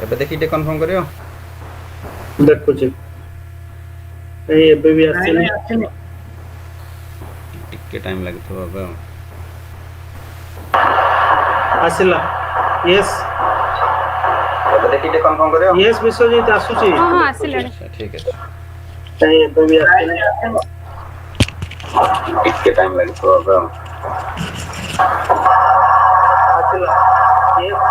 ଏବେ ଦେଖି ଟିକେ କନଫର୍ମ କରିବ। ଦେଖୁଛି ଏବେ ବି ଆସିନି। ଟିକେ ଟାଇମ୍ ଲାଗୁଥିବ ଏବେ ଆଉ। ଆସିଲା। ୟେସ୍ ଏବେ ଦେଖି ଟିକେ କନଫର୍ମ କରିବ। ୟେସ୍ ବିଶ୍ୱଜିତ ଆସୁଛି। ହଁ ଆସିଲାଣି। ଆଚ୍ଛା ଠିକ୍ ଅଛି। ଏବେ ବି ଆସିନି। ଟିକେ ଟାଇମ୍ ଲାଗୁଥିବ ଏବେ ଆଉ। ଆସିଲା। ୟେସ୍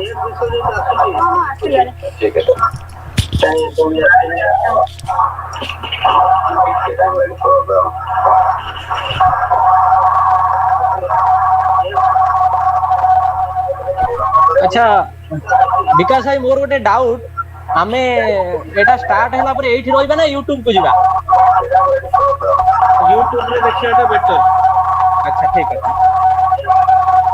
ୟେସ୍ ବିଶ୍ୱଜିତ ଆସୁଛି। ହଁ ଆସିଲାଣି। ଠିକ୍ ଅଛି। ଏବେ ବି ଆସିନି। ଟିକେ ଟାଇମ୍ ଲାଗୁଥିବ ଏବେ ଆଉ। अच्छा विकास भाई मोर गोटे डाउट आमे एटा स्टार्ट हैला पर एठी रहइबा ना यूट्यूब को जिबा यूट्यूब रे देखियाटा बेटर। अच्छा ठीक है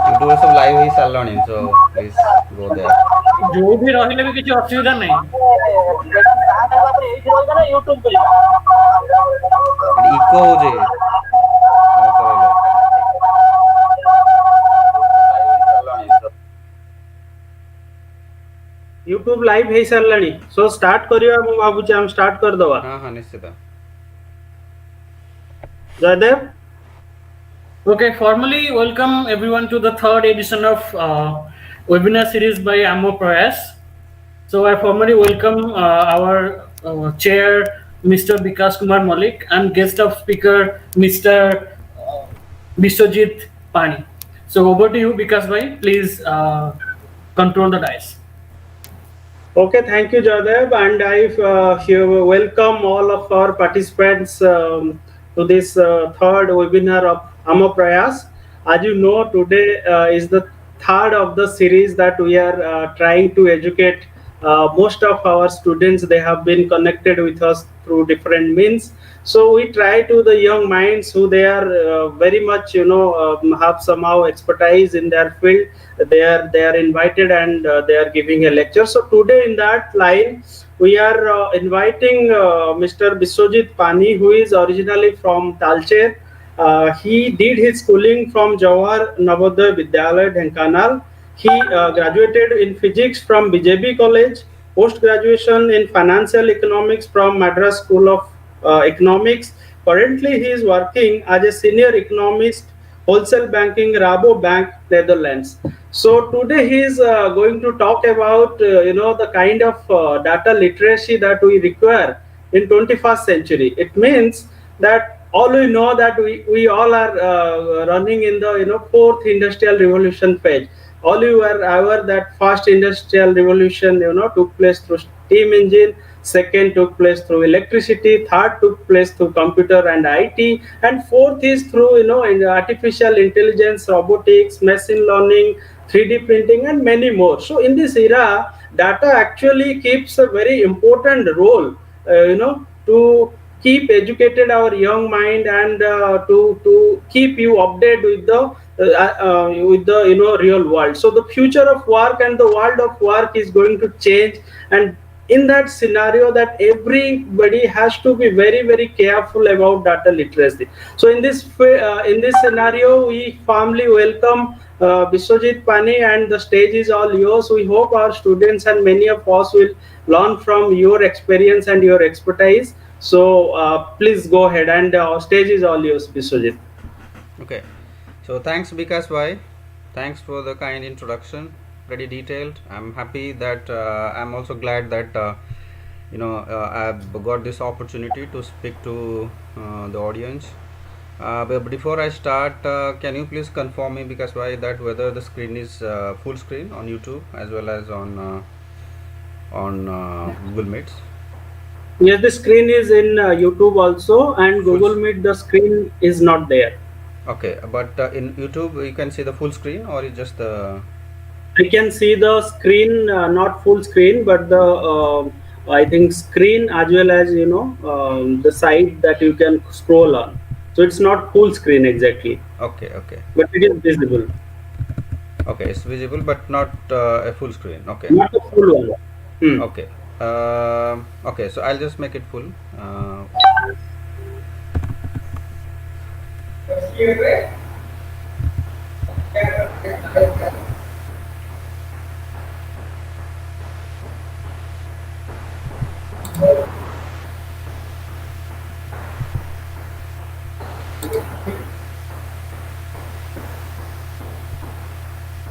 यूट्यूब सब लाइव ही सारलाणी सो प्लीज गो देयर। जो भी रहिले भी किछि असुविधा नहीं एटा स्टार्ट हैला पर एठी रहइबा ना यूट्यूब को जिबा इको हो जे यूट्यूब लाइव हे सारलाणी सो स्टार्ट करिया मु भाबुची हम स्टार्ट कर दवा। हां हां निश्चित। Jaydev Okay, formally welcome everyone to the third edition of webinar series by Amo Prayas. So I formally welcome our chair, Mr. Vikas Kumar Malik, and guest of speaker, Mr. Biswajit Pani. So over to you, Vikas bhai. Please control the dice. Okay, thank you, Jadav, and I welcome all of our participants to this third webinar of Amo Prayas. As you know, today is the third of the series that we are trying to educate most of our students. They have been connected with us through different means. So we try to the young minds who they are very much, have somehow expertise in their field. They are invited and they are giving a lecture. So today in that line, we are inviting Mr. Biswajit Pani, who is originally from Talcher. He did his schooling from Jawahar Navodaya Vidyalaya, Dhenkanal. He graduated in physics from BJP College, post graduation in financial economics from Madras School of Economics. Currently, he is working as a senior economist, wholesale banking, Rabo Bank, Netherlands. So today he is going to talk about the kind of data literacy that we require in 21st century. It means that all we know that we all are running in the fourth industrial revolution phase. All you are aware that first industrial revolution took place through steam engine, second took place through electricity, third took place through computer and IT, and fourth is through in artificial intelligence, robotics, machine learning, 3D printing, and many more. So in this era, data actually keeps a very important role to keep educated our young mind and to keep you updated with the real world. So the future of work and the world of work is going to change, and in that scenario that everybody has to be very very careful about data literacy. So in this scenario, we firmly welcome Biswajit Pani, and the stage is all yours. We hope our students and many of us will learn from your experience and your expertise. So please go ahead, and stage is all yours, Biswajit. Okay, so thanks Vikas bhai, thanks for the kind introduction, pretty detailed. I'm happy that I'm also glad that I've got this opportunity to speak to the audience. But before I start, can you please confirm me, Vikas bhai, that whether the screen is full screen on YouTube as well as on Google Meets? Yes, the screen is in YouTube also, and Google Meet the screen is not there. Okay, but in YouTube you can see the full screen, or is just the... I can see the screen, not full screen, but the I think screen as well as the side that you can scroll on. So it's not full screen exactly. Okay, okay. But it is visible. Okay, it's visible, but not a full screen. Okay. Not a full one. Okay. Okay, so I'll just make it full.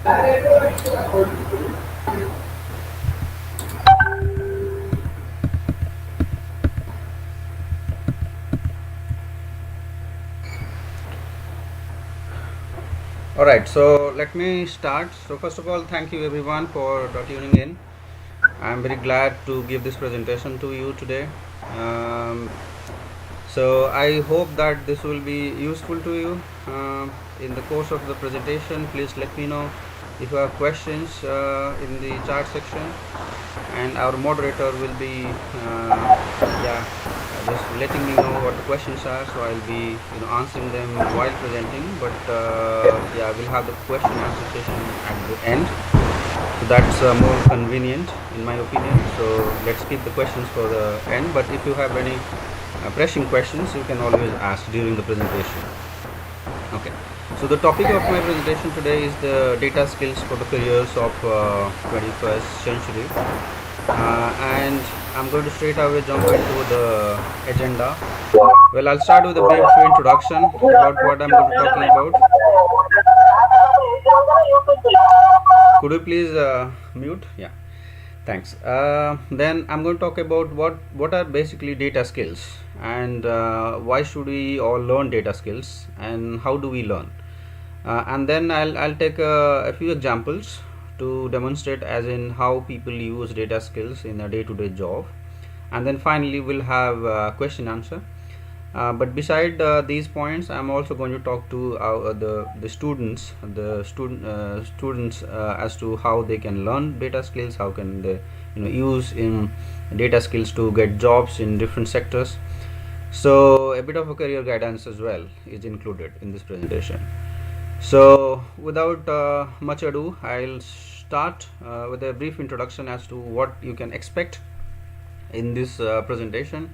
Alright, so let me start. So first of all, thank you everyone for tuning in. I'm very glad to give this presentation to you today. Um, so I hope that this will be useful to you. In the course of the presentation, please let me know if you have questions in the chat section, and our moderator will be just letting me know what the questions are, so I'll be answering them while presenting. But yeah, we'll have the question answer session at the end, so that's more convenient in my opinion. So let's keep the questions for the end, but if you have any pressing questions, you can always ask during the presentation. Okay, so the topic of my presentation today is the data skills for the careers of 21st century, and I'm going to straight away jump into the agenda. Well, I'll start with a brief introduction about what I'm going to be talking about. Could you please mute? Yeah, thanks. Then I'm going to talk about what are basically data skills, and why should we all learn data skills, and how do we learn. And then I'll take a few examples to demonstrate as in how people use data skills in a day-to-day job, and then finally we'll have question answer. But beside these points, I'm also going to talk to the students as to how they can learn data skills, how can they use in data skills to get jobs in different sectors. So a bit of a career guidance as well is included in this presentation. So without much ado, I'll start with a brief introduction as to what you can expect in this presentation.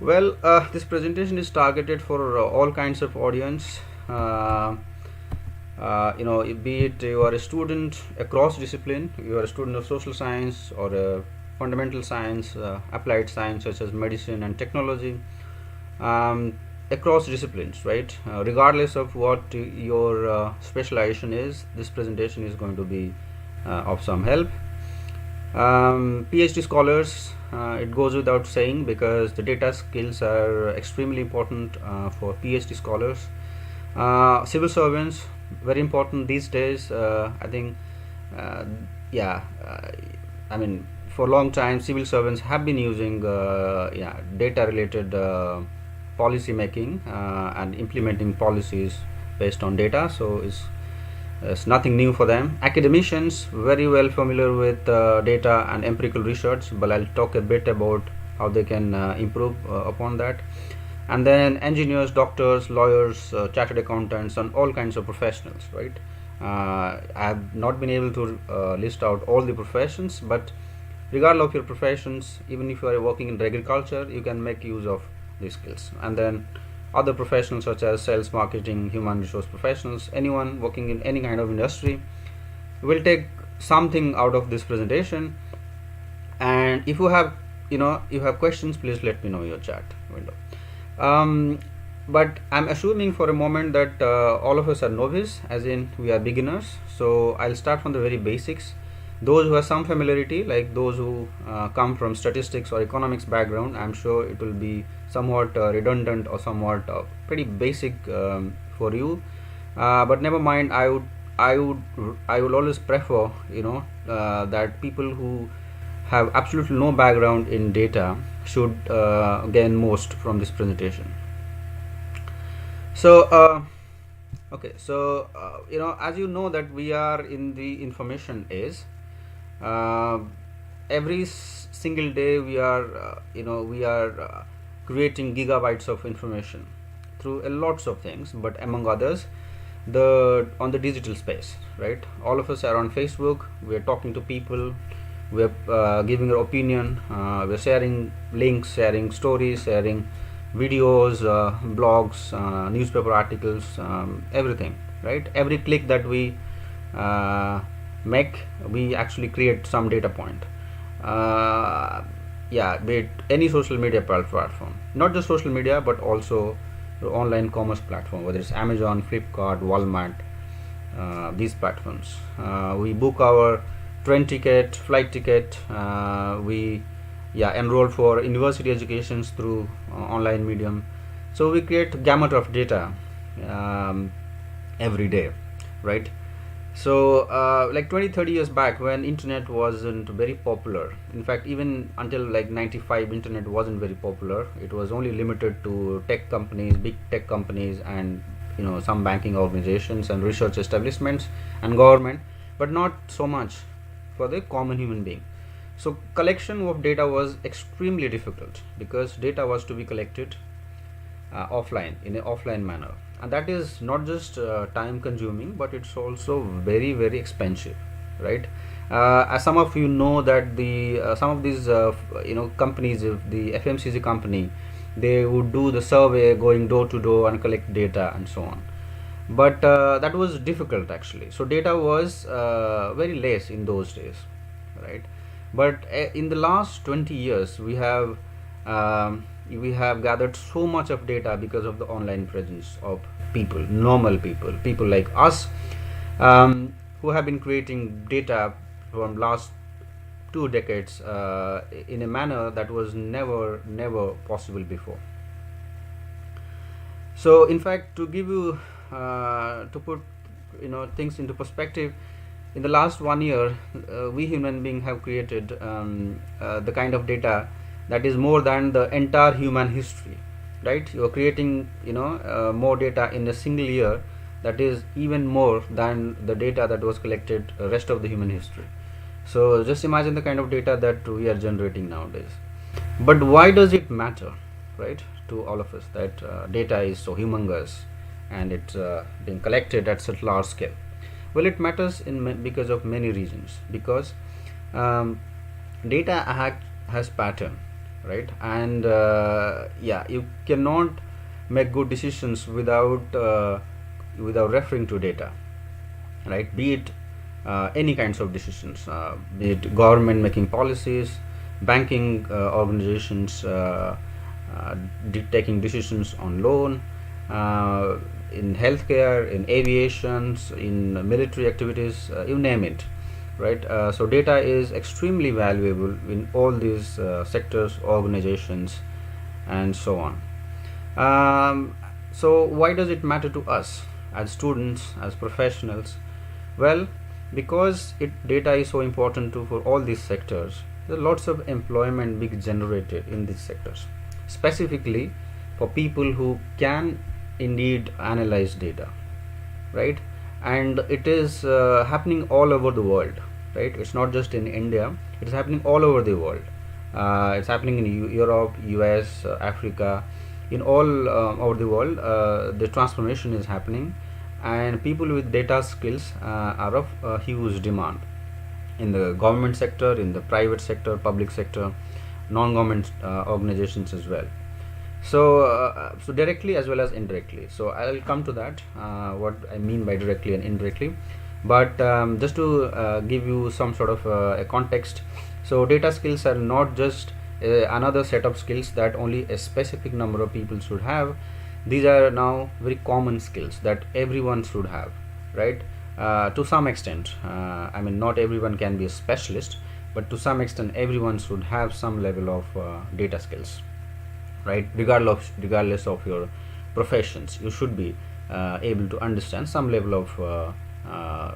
Well, this presentation is targeted for all kinds of audience. Be it you are a student across discipline, you are a student of social science or a fundamental science, applied science such as medicine and technology, across disciplines, right? Regardless of what your specialization is, this presentation is going to be of some help. PhD scholars, it goes without saying, because the data skills are extremely important for PhD scholars. Civil servants, very important these days. I think I mean, for a long time civil servants have been using data related policy making and implementing policies based on data, so it's nothing new for them. Academicians, very well familiar with data and empirical research, but I'll talk a bit about how they can improve upon that. And then engineers, doctors, lawyers, chartered accountants, and all kinds of professionals, right? I have not been able to list out all the professions, but regardless of your professions, even if you are working in agriculture, you can make use of these skills. And then other professionals such as sales, marketing, human resource professionals, anyone working in any kind of industry will take something out of this presentation. And if you have questions, please let me know in your chat window. But I'm assuming for a moment that all of us are novice, as in we are beginners, so I'll start from the very basics. Those who have some familiarity, like those who come from statistics or economics background, I'm sure it will be somewhat redundant or somewhat pretty basic for you, but never mind. I would always prefer that people who have absolutely no background in data should gain most from this presentation. So okay, so as you know that we are in the information age. Every single day we are creating gigabytes of information through lots of things, but among others on the digital space, right? All of us are on Facebook, we are talking to people, we are giving our opinion, we are sharing links, sharing stories, sharing videos, blogs, newspaper articles, everything, right? Every click that we make, we actually create some data point. Be it any social media platform, not just social media but also the online commerce platform, whether it's Amazon, Flipkart, Walmart, these platforms. We book our train ticket, flight ticket. We enroll for university educations through online medium. So we create gamut of data um, every day, right? So like 20-30 years back, when internet wasn't very popular, in fact even until like 95, internet wasn't very popular. It was only limited to tech companies, big tech companies, and some banking organizations and research establishments and government, but not so much for the common human being. So collection of data was extremely difficult because data was to be collected offline, in an offline manner, and that is not just time consuming, but it's also very, very expensive, right? As some of you know that the some of these companies, if the FMCG company, they would do the survey, going door to door and collect data and so on, but that was difficult actually. So data was very less in those days, right? But in the last 20 years, we have gathered so much of data because of the online presence of people, normal people like us, who have been creating data from last 2 decades in a manner that was never possible before. So in fact, to give you to put things into perspective, in the last 1 year, we human beings have created the kind of data that is more than the entire human history, right? You are creating more data in a single year that is even more than the data that was collected rest of the human history. So just imagine the kind of data that we are generating nowadays. But why does it matter, right, to all of us, that data is so humongous and it's being collected at such large scale? Well, it matters because of many reasons. Because data has pattern, right? And you cannot make good decisions without referring to data, right? Be it any kinds of decisions, be it government making policies, banking organizations taking decisions on loan, in healthcare, in aviations, in military activities, you name it, right? So data is extremely valuable in all these sectors, organizations, and so on. So why does it matter to us as students, as professionals? Well, because data is so important for all these sectors. There are lots of employment being generated in these sectors, specifically for people who can indeed analyze data, right? And it is happening all over the world, right? It's not just in India, it's happening all over the world. It's happening in Europe, US, Africa, in all over the world. The transformation is happening, and people with data skills are of huge demand in the government sector, in the private sector, public sector, non-government organizations as well. So directly as well as indirectly. So I'll come to that, what I mean by directly and indirectly. But just to give you some sort of a context, so data skills are not just another set of skills that only a specific number of people should have. These are now very common skills that everyone should have, right? To some extent, I mean, not everyone can be a specialist, but to some extent everyone should have some level of data skills, right? Regardless of your professions, you should be able to understand some level of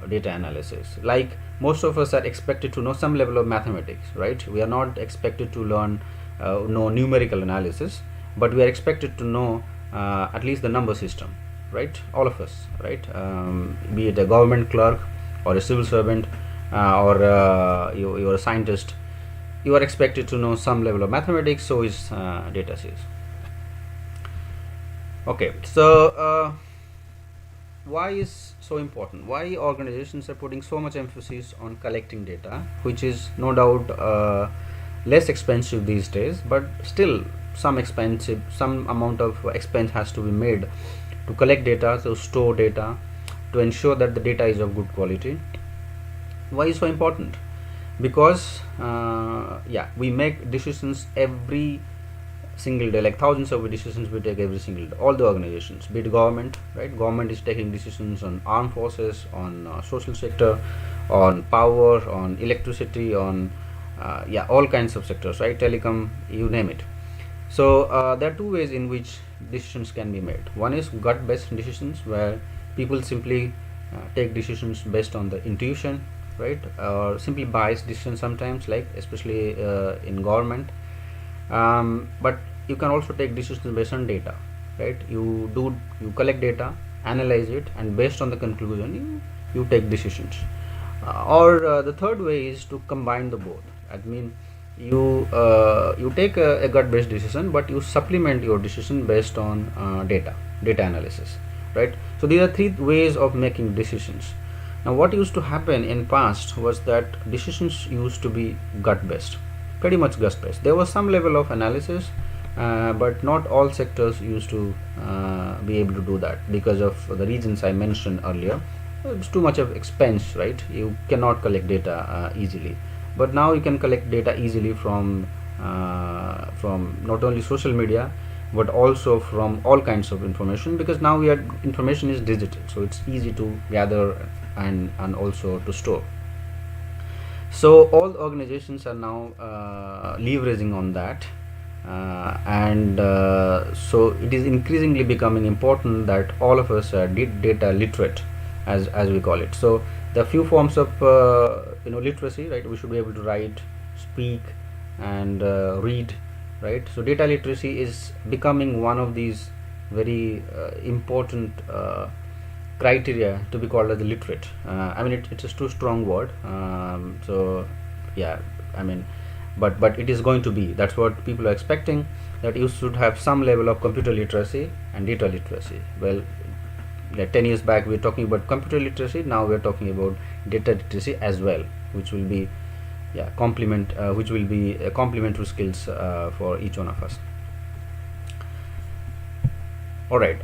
data analysis. Like most of us are expected to know some level of mathematics, right? We are not expected to know numerical analysis, but we are expected to know at least the number system, right? All of us, right? Be it a government clerk or a civil servant, or you're a scientist, you are expected to know some level of mathematics. So is data science. Okay, so why is so important? Some organizations are putting so much emphasis on collecting data, which is no doubt less expensive these days, but still some amount of expense has to be made to collect data, to store data, to ensure that the data is of good quality. Why is so important? Because we make decisions every single day, like thousands of decisions we take every single day, all the organizations, be it government, right? Government is taking decisions on armed forces, on social sector, on power, on electricity, on yeah, all kinds of sectors, right? Telecom, you name it. So there are two ways in which decisions can be made. One is gut based decisions, where people simply take decisions based on the intuition, right? Or simply biased decisions sometimes, like especially in government. But you can also take decisions based on data, right? You collect data, analyze it, and based on the conclusion you take decisions. Or the third way is to combine the both. I mean, you take a gut based decision, but you supplement your decision based on data analysis, right? So these are three ways of making decisions. Now what used to happen in past was that decisions used to be gut based, pretty much gut based. There was some level of analysis, but not all sectors used to be able to do that because of the reasons I mentioned earlier. It's too much of expense, right? You cannot collect data easily. But now you can collect data easily from not only social media, but also from all kinds of information, because now information is digital, so it's easy to gather and also to store. So all organizations are now leveraging on that, and so it is increasingly becoming important that all of us are data literate, as we call it. So there are few forms of literacy, right? We should be able to write, speak, and read, right? So data literacy is becoming one of these very important criteria to be called as a literate. I mean, it's a too strong word. So yeah, I mean, but it is going to be. That's what people are expecting, that you should have some level of computer literacy and data literacy. Well, like 10 years back we were talking about computer literacy, now we are talking about data literacy as well, which will be complementary skills for each one of us. All right.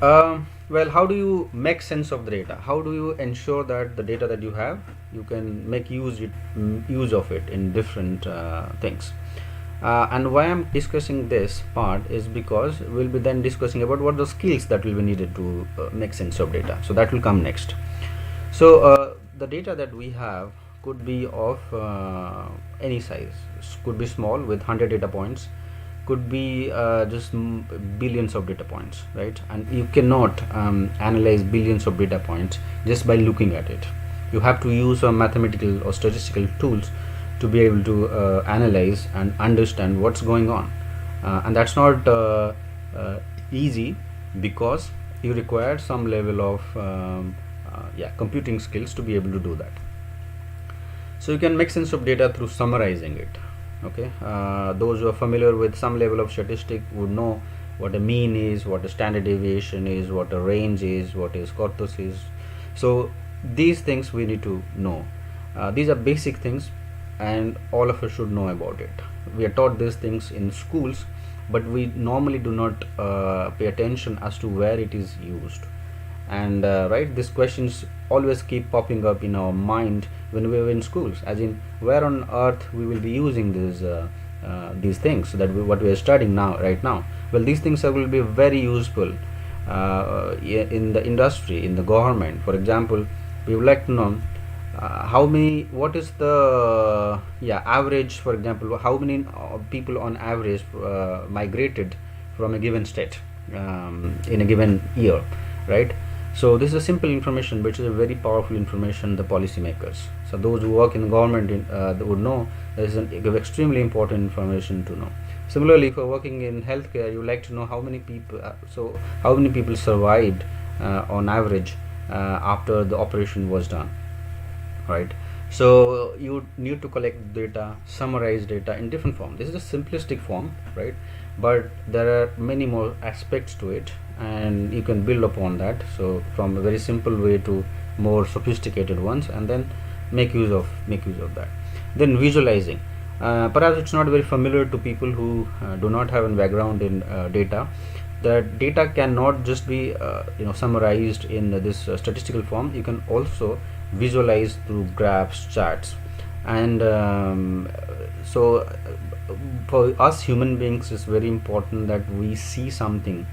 Well, how do you make sense of the data? How do you ensure that the data that you have, you can make use of it in different things? And why I'm discussing this part is because we'll be then discussing about what the skills that will be needed to make sense of data. So that will come next. So the data that we have could be of any size. Could be small with 100 data points, could be just billions of data points, right? And you cannot analyze billions of data points just by looking at it. You have to use some mathematical or statistical tools to be able to analyze and understand what's going on, and that's not easy, because you require some level of computing skills to be able to do that. So you can make sense of data through summarizing it. Okay, those who are familiar with some level of statistic would know what a mean is, what a standard deviation is, what a range is, what is corpus is. So these things we need to know. These are basic things, and all of us should know about it. We are taught these things in schools, but we normally do not pay attention as to where it is used. And right, these questions always keep popping up in our mind when we were in schools, as in where on earth we will be using these things that what we are studying right now. Well, these things will be very useful in the industry, in the government. For example, we would like to know what is the average, for example, how many people on average migrated from a given state in a given year, right? So this is a simple information, but it is a very powerful information. The policymakers, so those who work in government, they would know this is extremely important information to know. Similarly, if you're working in healthcare, you like to know how many people survived on average after the operation was done, right? So you need to collect data, summarize data in different form. This is a simplistic form, right? But there are many more aspects to it, and you can build upon that. So from a very simple way to more sophisticated ones, and then make use of that. Then visualizing. Perhaps it's not very familiar to people who do not have a background in data. That data cannot just be summarized in this statistical form. You can also visualize through graphs, charts, and so for us human beings it's very important that we see something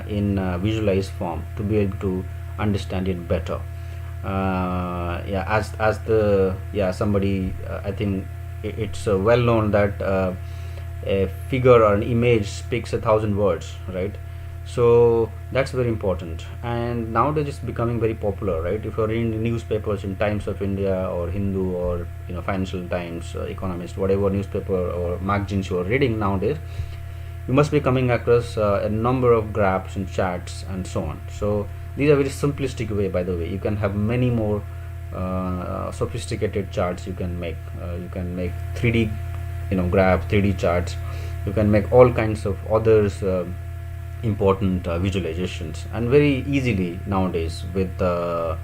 in visualized form to be able to understand it better. As the somebody I think it's well known that a figure or an image speaks 1,000 words, right? So that's very important, and nowadays it's becoming very popular, right? If you're reading the newspapers in Times of India or Hindu or Financial Times, Economist, whatever newspaper or magazines you're reading nowadays, you must be coming across a number of graphs and charts and so on. So these are very simplistic way, by the way. You can have many more sophisticated charts. You can make 3D graph, 3D charts. You can make all kinds of others important visualizations, and very easily nowadays with a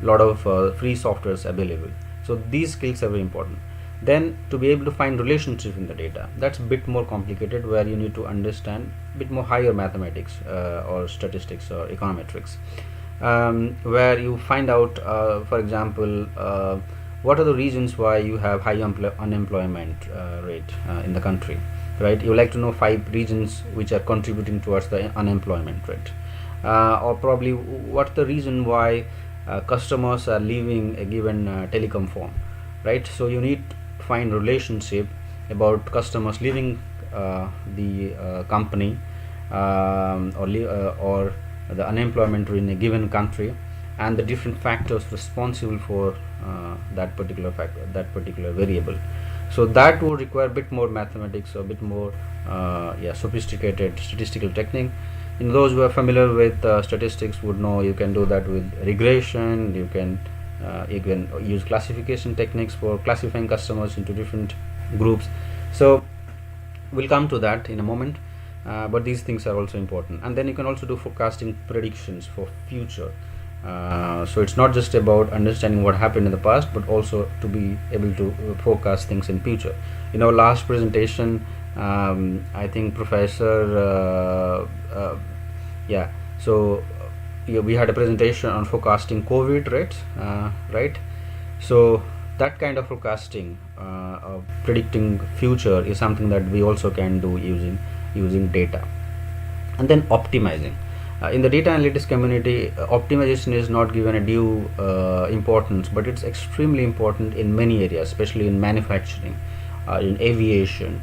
lot of free softwares available. So these skills are very important. Then to be able to find relationships in the data, that's a bit more complicated, where you need to understand a bit more higher mathematics or statistics or econometrics, where you find out for example what are the reasons why you have high unemployment rate in the country, right? You like to know 5 reasons which are contributing towards the unemployment rate, or probably what's the reason why customers are leaving a given telecom firm, right? So you need to find relationship about customers leaving the company, or the unemployment rate in a given country, and the different factors responsible for that particular factor, that particular variable. So that would require a bit more mathematics, or a bit more sophisticated statistical technique. Those who are familiar with statistics would know you can do that with regression. You can use classification techniques for classifying customers into different groups. So we'll come to that in a moment, but these things are also important. And then you can also do forecasting predictions for future. So it's not just about understanding what happened in the past, but also to be able to forecast things in future. In our last presentation, I think Professor we had a presentation on forecasting COVID rates, right? So that kind of forecasting of predicting future is something that we also can do using data. And then optimizing. In the data analytics community, optimization is not given a due importance, but it's extremely important in many areas, especially in manufacturing, in aviation,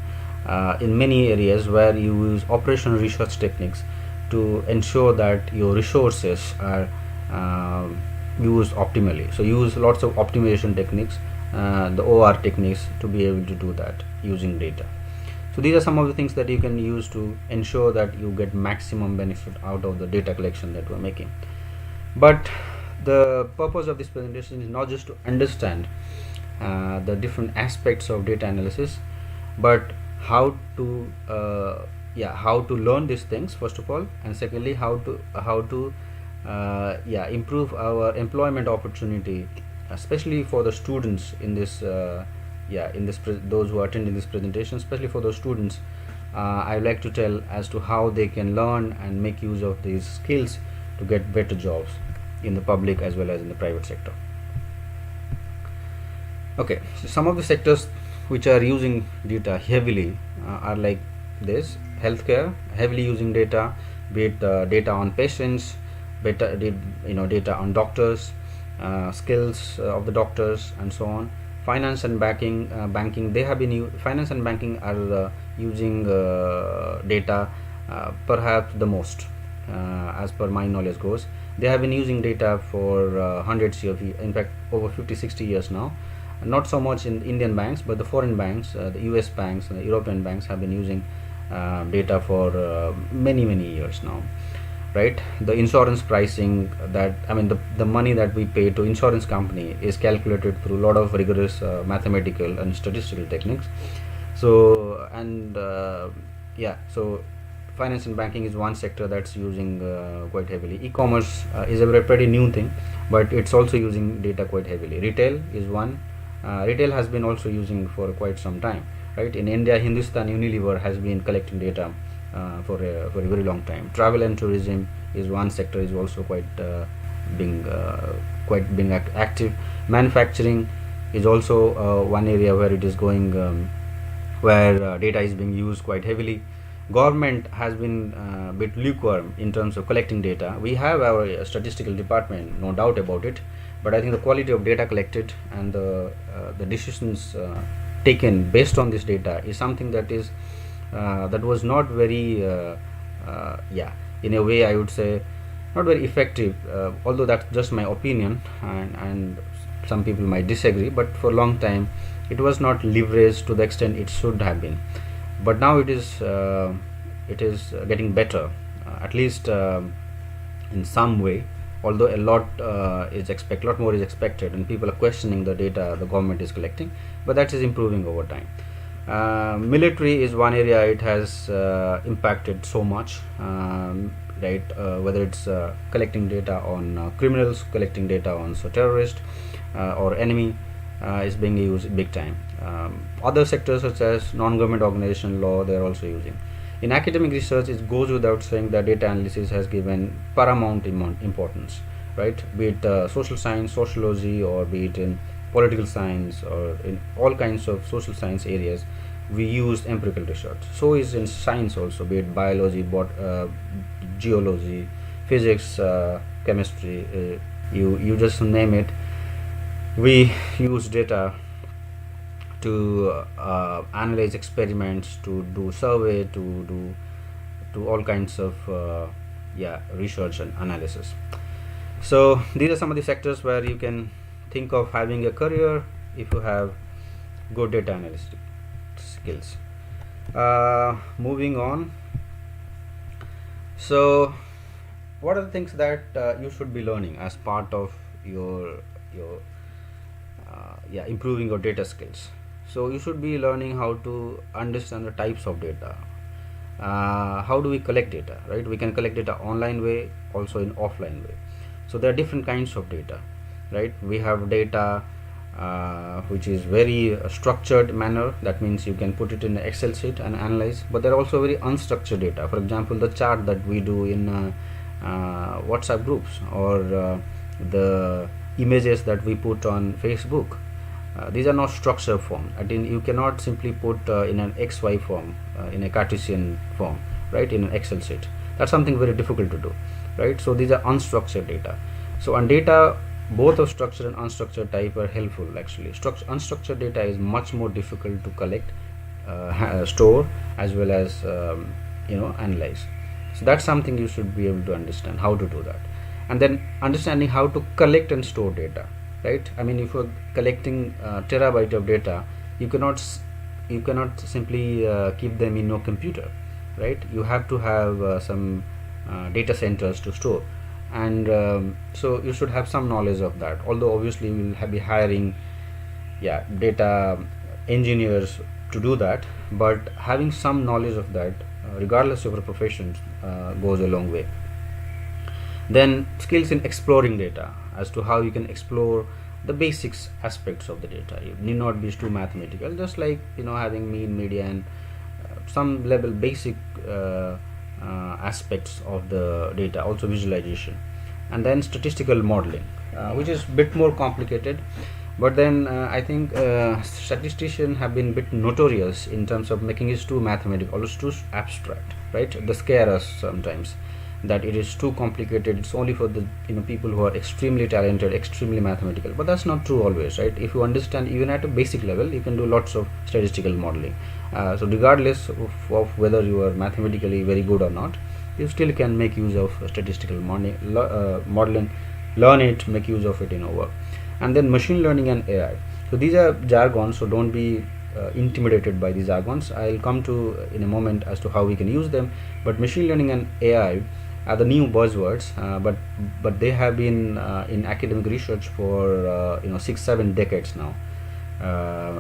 in many areas where you use operational research techniques to ensure that your resources are used optimally. So use lots of optimization techniques, the OR techniques, to be able to do that using data. So these are some of the things that you can use to ensure that you get maximum benefit out of the data collection that we're making. But the purpose of this presentation is not just to understand the different aspects of data analysis, but how to learn these things first of all, and secondly how to improve our employment opportunity, especially for the students in this those who are attending this presentation. Especially for those students, I would like to tell as to how they can learn and make use of these skills to get better jobs in the public as well as in the private sector. Okay, so some of the sectors which are using data heavily are like this: healthcare, heavily using data, be it data on patients, data on doctors, skills of the doctors, and so on. Finance and banking, they have been finance and banking are using data perhaps the most, as per my knowledge goes. They have been using data for hundreds of years, in fact over 50-60 years now. Not so much in Indian banks, but the foreign banks, the US banks and the European banks have been using data for many years now, right? The insurance pricing, that the money that we pay to insurance company is calculated through a lot of rigorous mathematical and statistical techniques. So so finance and banking is one sector that's using quite heavily. E-commerce is a pretty new thing, but it's also using data quite heavily. Retail is one. Retail has been also using for quite some time, right? In India, Hindustan Unilever has been collecting data for a very long time. Travel and tourism is one sector, is also quite being active. Manufacturing is also one area where it is going where data is being used quite heavily. Government has been a bit lukewarm in terms of collecting data. We have our statistical department, no doubt about it, but I think the quality of data collected and the decisions taken based on this data is something that is that was not very in a way I would say not very effective, although that's just my opinion, and some people might disagree, but for a long time it was not leveraged to the extent it should have been. But now it is getting better, at least in some way, although a lot lot more is expected, and people are questioning the data the government is collecting, but that is improving over time. Military is one area it has impacted so much, right? Whether it's collecting data on criminals, collecting data on terrorists or enemy, is being used big time. Other sectors such as non-government organization law, they are also using. In academic research, it goes without saying that data analysis has given paramount importance, right? Be it social science, sociology, or be it in political science, or in all kinds of social science areas, we use empirical research. So is in science also, be it biology, geology, physics, chemistry, you just name it. We use data to analyze experiments, to do survey, to do all kinds of research and analysis. So these are some of the sectors where you can think of having a career if you have good data analytic skills. Moving on. So what are the things that you should be learning as part of your improving your data skills? So you should be learning how to understand the types of data. How do we collect data, right? We can collect data online way, also in offline way. So there are different kinds of data, right? We have data which is very structured manner. That means you can put it in an Excel sheet and analyze. But there are also very unstructured data. For example, the chart that we do in WhatsApp groups, or the images that we put on Facebook. These are not structured form. I mean, you cannot simply put in an XY form, in a Cartesian form, right, in an Excel sheet. That's something very difficult to do, right? So these are unstructured data. So on data, both of structured and unstructured type are helpful actually. Unstructured data is much more difficult to collect, store, as well as analyze. So that's something you should be able to understand how to do that. And then understanding how to collect and store data, right? I mean, if you're collecting terabyte of data, you cannot simply keep them in your computer, right? You have to have some data centers to store, and so you should have some knowledge of that. Although obviously you will be hiring data engineers to do that, but having some knowledge of that, regardless of your profession, goes a long way. Then skills in exploring data, as to how you can explore the basics aspects of the data. You need not be too mathematical, just like having mean, median, some level basic aspects of the data, also visualization. And then statistical modeling, which is a bit more complicated, but then I think statisticians have been a bit notorious in terms of making it too mathematical, almost too abstract, right? They scare us sometimes that it is too complicated. It's only for the people who are extremely talented, extremely mathematical. But that's not true always, right? If you understand even at a basic level, you can do lots of statistical modeling. So regardless of whether you are mathematically very good or not, you still can make use of statistical modeling, learn it, make use of it in your work. And then machine learning and AI. So these are jargons, so don't be intimidated by these jargons. I'll come to in a moment as to how we can use them. But machine learning and AI are the new buzzwords, but they have been in academic research for 6-7 decades now,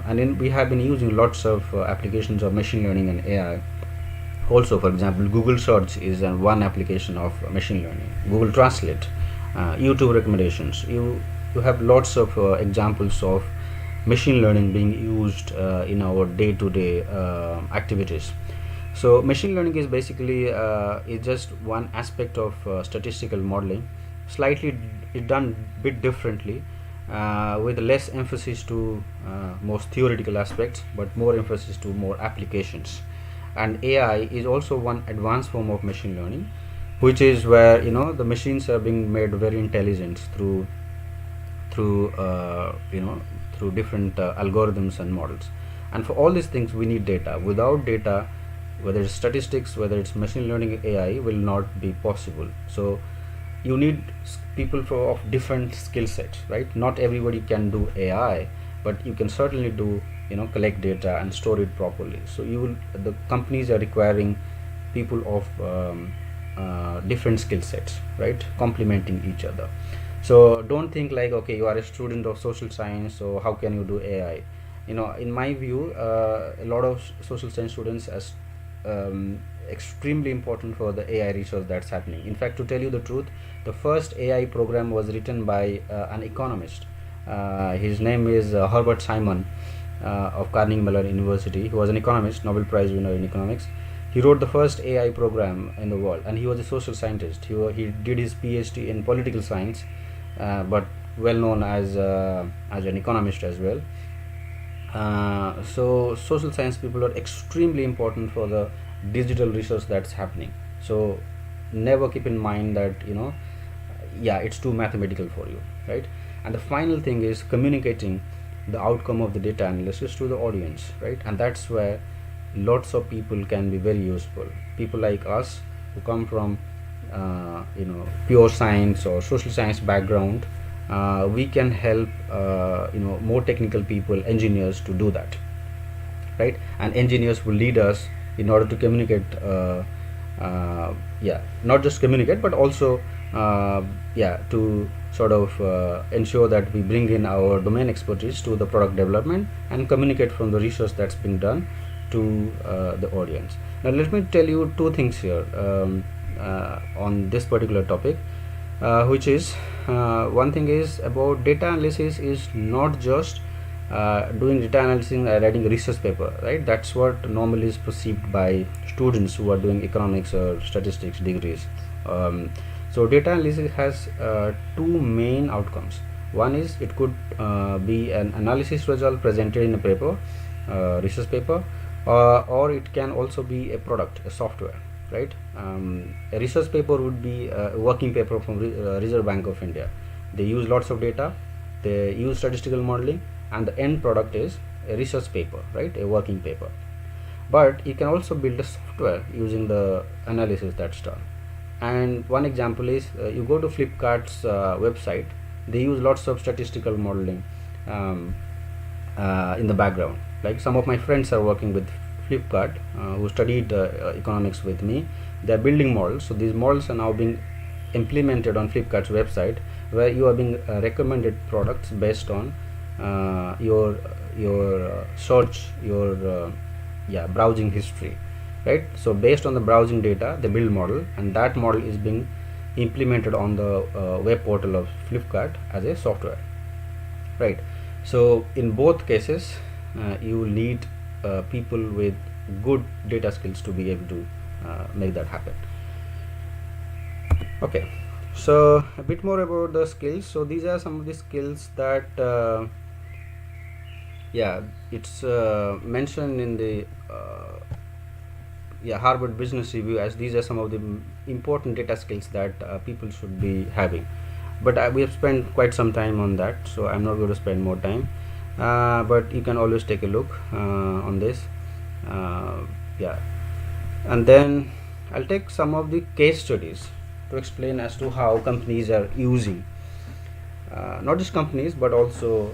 and then we have been using lots of applications of machine learning and AI. Also, for example, Google search is one application of machine learning. Google Translate, YouTube recommendations. You have lots of examples of machine learning being used in our day-to-day activities. So machine learning is basically is just one aspect of statistical modeling. Slightly it's done bit differently, with less emphasis to most theoretical aspects, but more emphasis to more applications. And AI is also one advanced form of machine learning, which is where the machines are being made very intelligent through different algorithms and models. And for all these things we need data. Without data, whether it's statistics, whether it's machine learning, AI will not be possible. So you need people of different skill sets, right? Not everybody can do AI, but you can certainly do collect data and store it properly. So the companies are requiring people of different skill sets, right, complementing each other. So don't think like, okay, you are a student of social science, so how can you do AI? In my view, a lot of social science students as extremely important for the AI research that's happening. In fact, to tell you the truth, the first AI program was written by an economist. His name is Herbert Simon of Carnegie Mellon University. He was an economist, Nobel Prize winner in economics. He wrote the first AI program in the world, and he was a social scientist. He did his PhD in political science, but well known as an economist as well. So social science people are extremely important for the digital research that's happening. So never keep in mind that it's too mathematical for you, right? And the final thing is communicating the outcome of the data analysis to the audience, right? And that's where lots of people can be very useful. People like us who come from pure science or social science background, we can help more technical people, engineers, to do that, right? And engineers will lead us in order to communicate, not just communicate, but also to sort of ensure that we bring in our domain expertise to the product development and communicate from the research that's been done to the audience. Now let me tell you two things here on this particular topic, which is one thing is about data analysis is not just doing data analysis and writing a research paper, right? That's what normally is perceived by students who are doing economics or statistics degrees. So data analysis has two main outcomes. One is it could be an analysis result presented in a paper, research paper, or it can also be a product, a software, right? A research paper would be a working paper from Reserve Bank of India. They use lots of data, they use statistical modeling, and the end product is a research paper, right? A working paper. But you can also build a software using the analysis that's done. And one example is you go to Flipkart's website. They use lots of statistical modeling in the background. Like some of my friends are working with Flipkart who studied economics with me. They're building models. So these models are now being implemented on Flipkart's website, where you are being recommended products based on your search, your browsing history, right? So based on the browsing data, they build model, and that model is being implemented on the web portal of Flipkart as a software, right? So in both cases, you will need people with good data skills to be able to make that happen. Okay, so a bit more about the skills. So these are some of the skills that it's mentioned in the Harvard Business Review as these are some of the important data skills that people should be having. But we have spent quite some time on that, so I'm not going to spend more time. But you can always take a look on this. And then I'll take some of the case studies to explain as to how companies are using, not just companies but also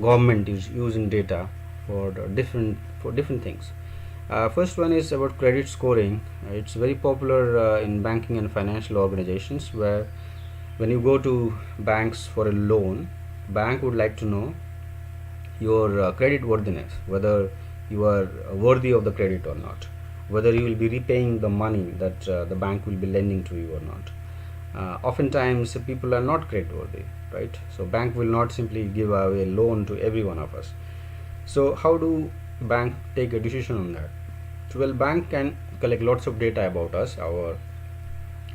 government is using data for different things. First one is about credit scoring. It's very popular in banking and financial organizations, where when you go to banks for a loan, bank would like to know your credit worthiness, whether you are worthy of the credit or not, whether you will be repaying the money that the bank will be lending to you or not. Oftentimes people are not credit worthy, right? So bank will not simply give away a loan to every one of us. So how do bank take a decision on that? So, well, bank can collect lots of data about us, our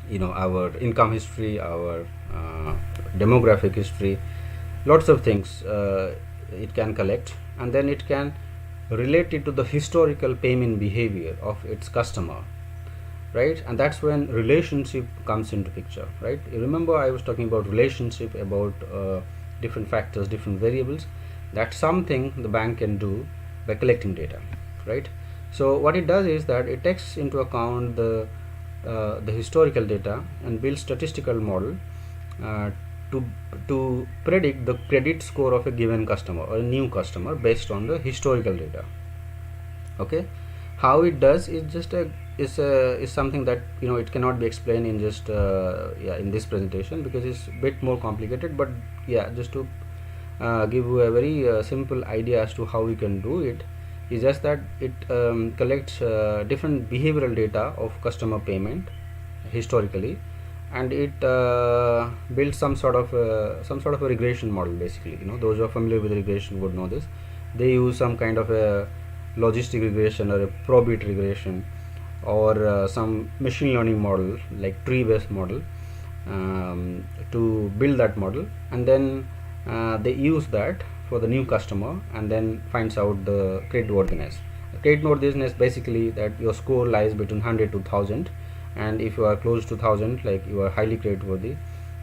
income history, our demographic history, lots of things it can collect, and then it can relate it to the historical payment behavior of its customer, right? And that's when relationship comes into picture, right? You remember I was talking about relationship, about different factors, different variables. That's something the bank can do by collecting data, right? So what it does is that it takes into account the historical data and builds statistical model uh, to to predict the credit score of a given customer or a new customer based on the historical data. Okay, how it does is just a is something that, you know, it cannot be explained in just yeah, in this presentation, because it's a bit more complicated. But yeah, just to give you a very simple idea as to how we can do it, is just that it collects different behavioral data of customer payment historically, and it builds some sort of a regression model. Basically, you know, those who are familiar with regression would know this. They use some kind of a logistic regression or a probit regression, or some machine learning model like tree based model, to build that model, and then they use that for the new customer, and then finds out the creditworthiness. Creditworthiness basically that your score lies between 100 to 1000, and if you are close to 1000, like, you are highly creditworthy.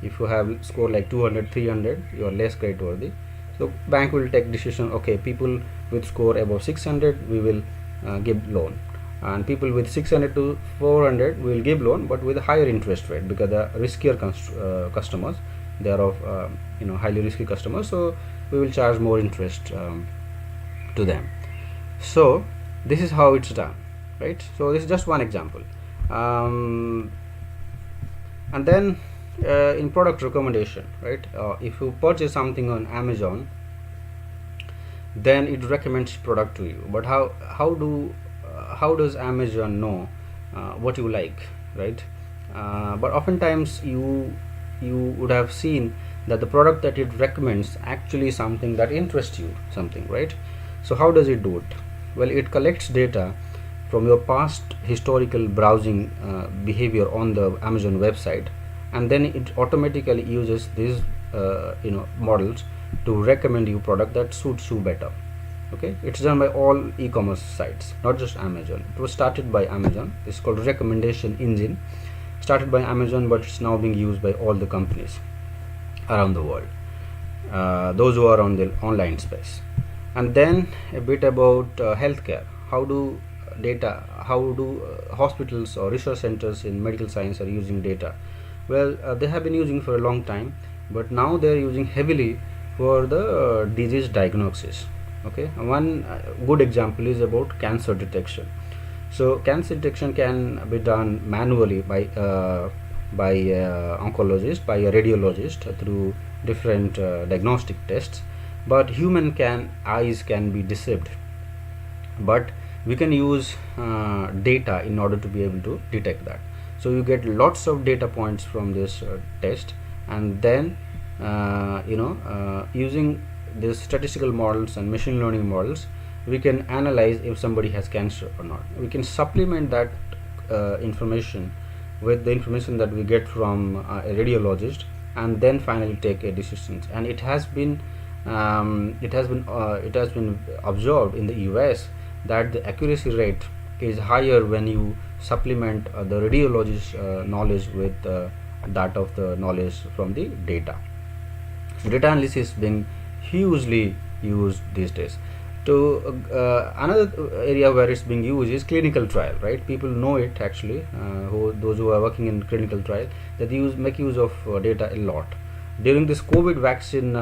If you have score like 200, 300, you are less creditworthy. So bank will take decision, okay, people with score above 600 we will give loan, and people with 600 to 400 we will give loan, but with a higher interest rate, because they are riskier customers. They are of you know, highly risky customers, so we will charge more interest to them. So this is how it's done, right? So this is just one example. And then in product recommendation, right? If you purchase something on Amazon, then it recommends product to you. But how does Amazon know what you like, right? But oftentimes you would have seen that the product that it recommends actually something that interests you, something, right? So how does it do it? Well, it collects data from your past historical browsing behavior on the Amazon website, and then it automatically uses these you know, models to recommend you product that suits you better. Okay, it's done by all e-commerce sites, not just Amazon. It was started by Amazon. It's called recommendation engine, started by Amazon, but it's now being used by all the companies around the world, those who are on the online space. And then a bit about healthcare. How do hospitals or research centers in medical science are using data? Well, they have been using for a long time, but now they are using heavily for the disease diagnosis. Okay, one good example is about cancer detection. So cancer detection can be done manually by oncologist, by a radiologist, through different diagnostic tests, but human eyes can be deceived. But we can use data in order to be able to detect that. So you get lots of data points from this test, and then you know, using these statistical models and machine learning models, we can analyze if somebody has cancer or not. We can supplement that information with the information that we get from a radiologist, and then finally take a decision. And it has been observed in the US that the accuracy rate is higher when you supplement the radiologist knowledge with that of the knowledge from the data. So data analysis is being hugely used these days. To another area where it's being used is clinical trial, right? People know it actually, those who are working in clinical trial, that they make use of data a lot. During this COVID vaccine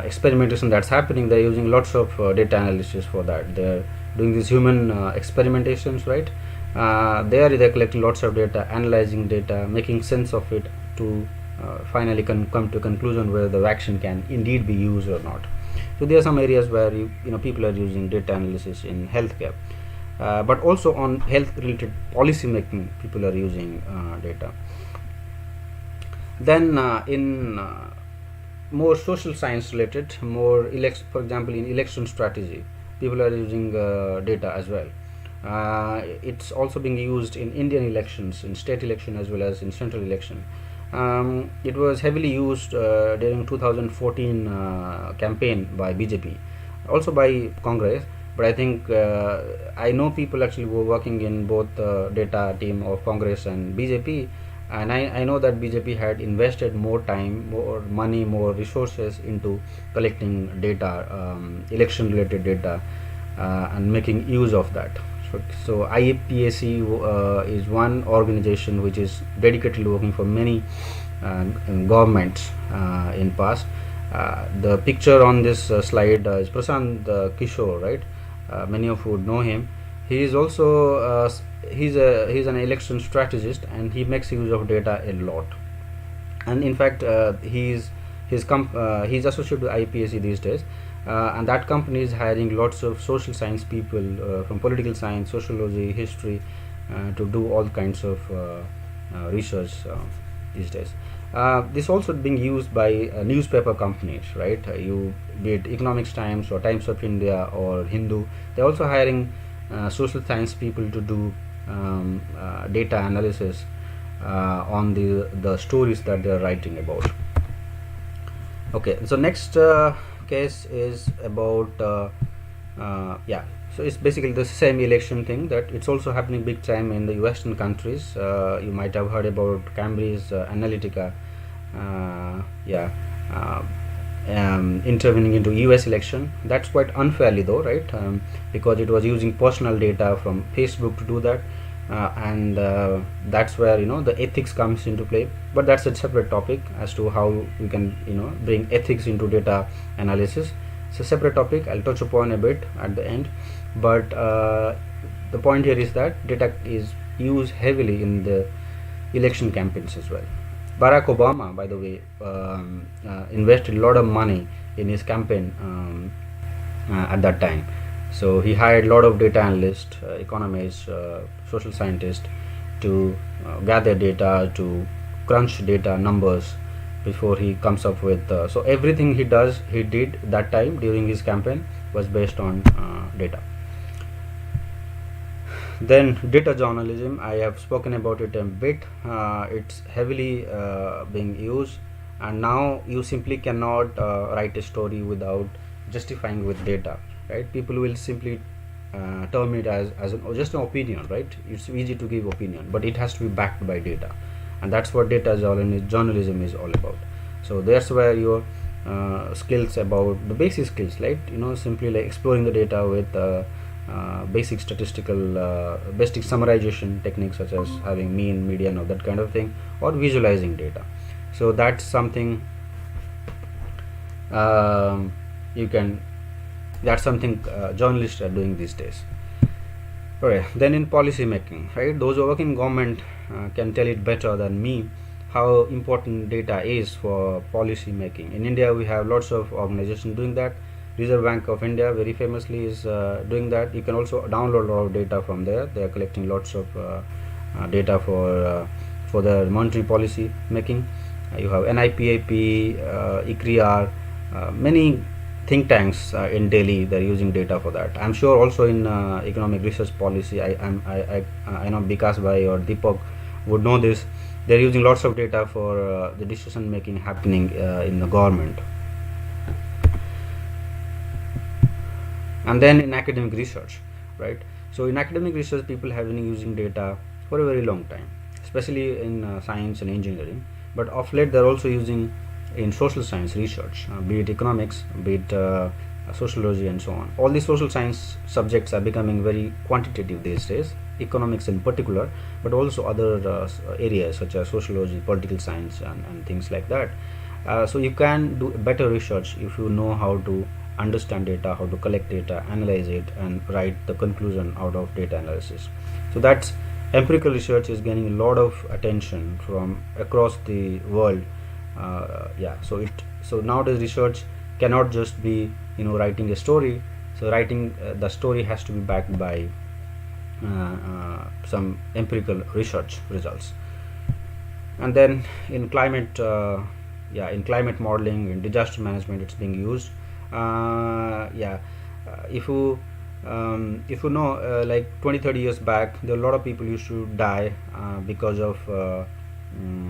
experimentation that's happening, they're using lots of data analysis for that. They're doing these human experimentations, right? They're collecting lots of data, analyzing data, making sense of it, to finally come to a conclusion whether the vaccine can indeed be used or not. So there are some areas where you know, people are using data analysis in healthcare, but also on health related policy making, people are using data. Then in more social science related, more for example in election strategy, people are using data as well. It's also being used in Indian elections, in state election as well as in central election. It was heavily used during 2014 campaign by BJP, also by Congress. But I think I know people actually were working in both the data team of Congress and BJP, and I know that BJP had invested more time, more money, more resources into collecting data, election related data, and making use of that. So IAPAC is one organization which is dedicatedly working for many governments in past. The picture on this slide is Prasant Kishore, right? Many of you would know him. He is also he's an election strategist, and he makes use of data a lot. And in fact, he's associated with IPAC these days, and that company is hiring lots of social science people from political science, sociology, history, to do all kinds of research these days. This also being used by newspaper companies, right? You be it Economics Times or Times of India or Hindu, they're also hiring social science people to do data analysis on the stories that they're writing about. Okay, so next case is about yeah, so it's basically the same election thing, that it's also happening big time in the Western countries. You might have heard about Cambridge Analytica, yeah, intervening into US election. That's quite unfairly though, right? Because it was using personal data from Facebook to do that, and that's where the ethics comes into play. But that's a separate topic as to how we can bring ethics into data analysis. It's a separate topic. I'll touch upon a bit at the end. But the point here is that data is used heavily in the election campaigns as well. Barack Obama, by the way, invested a lot of money in his campaign at that time. So he hired a lot of data analysts, economists, social scientists to gather data, to crunch data numbers before he comes up with. So everything he did that time during his campaign was based on data. Then data journalism, I have spoken about it a bit. It's heavily being used, and now you simply cannot write a story without justifying with data, right? People will simply term it as just an opinion, right? It's easy to give opinion, but it has to be backed by data, and that's what data journalism is all about. So that's where your skills, about the basic skills, right? Simply like exploring the data with basic statistical basic summarization techniques, such as having mean, median, or that kind of thing, or visualizing data. So that's something you can that's something journalists are doing these days. Okay, then in policy making, right? Those who work in government can tell it better than me how important data is for policy making. In India, we have lots of organizations doing that. Reserve Bank of India very famously is doing that. You can also download a lot of data from there. They are collecting lots of data for the monetary policy making. You have NIPAP, ICRIR, many think tanks in Delhi. They're using data for that. I'm sure also in economic research policy, I know Vikas Bhai or Deepak would know this. They're using lots of data for the decision making happening in the government. And then in academic research, right? So in academic research, people have been using data for a very long time, especially in science and engineering. But of late, they're also using in social science research, be it economics, be it sociology, and so on. All these social science subjects are becoming very quantitative these days, economics in particular, but also other areas such as sociology, political science, and things like that. So you can do better research if you know how to understand data, how to collect data, analyze it, and write the conclusion out of data analysis. So that's empirical research is gaining a lot of attention from across the world. Yeah, so nowadays research cannot just be writing a story. So writing the story has to be backed by some empirical research results. And then in climate in climate modeling, in disaster management, it's being used. If you know, like 20-30 years back, there were a lot of people used to die because of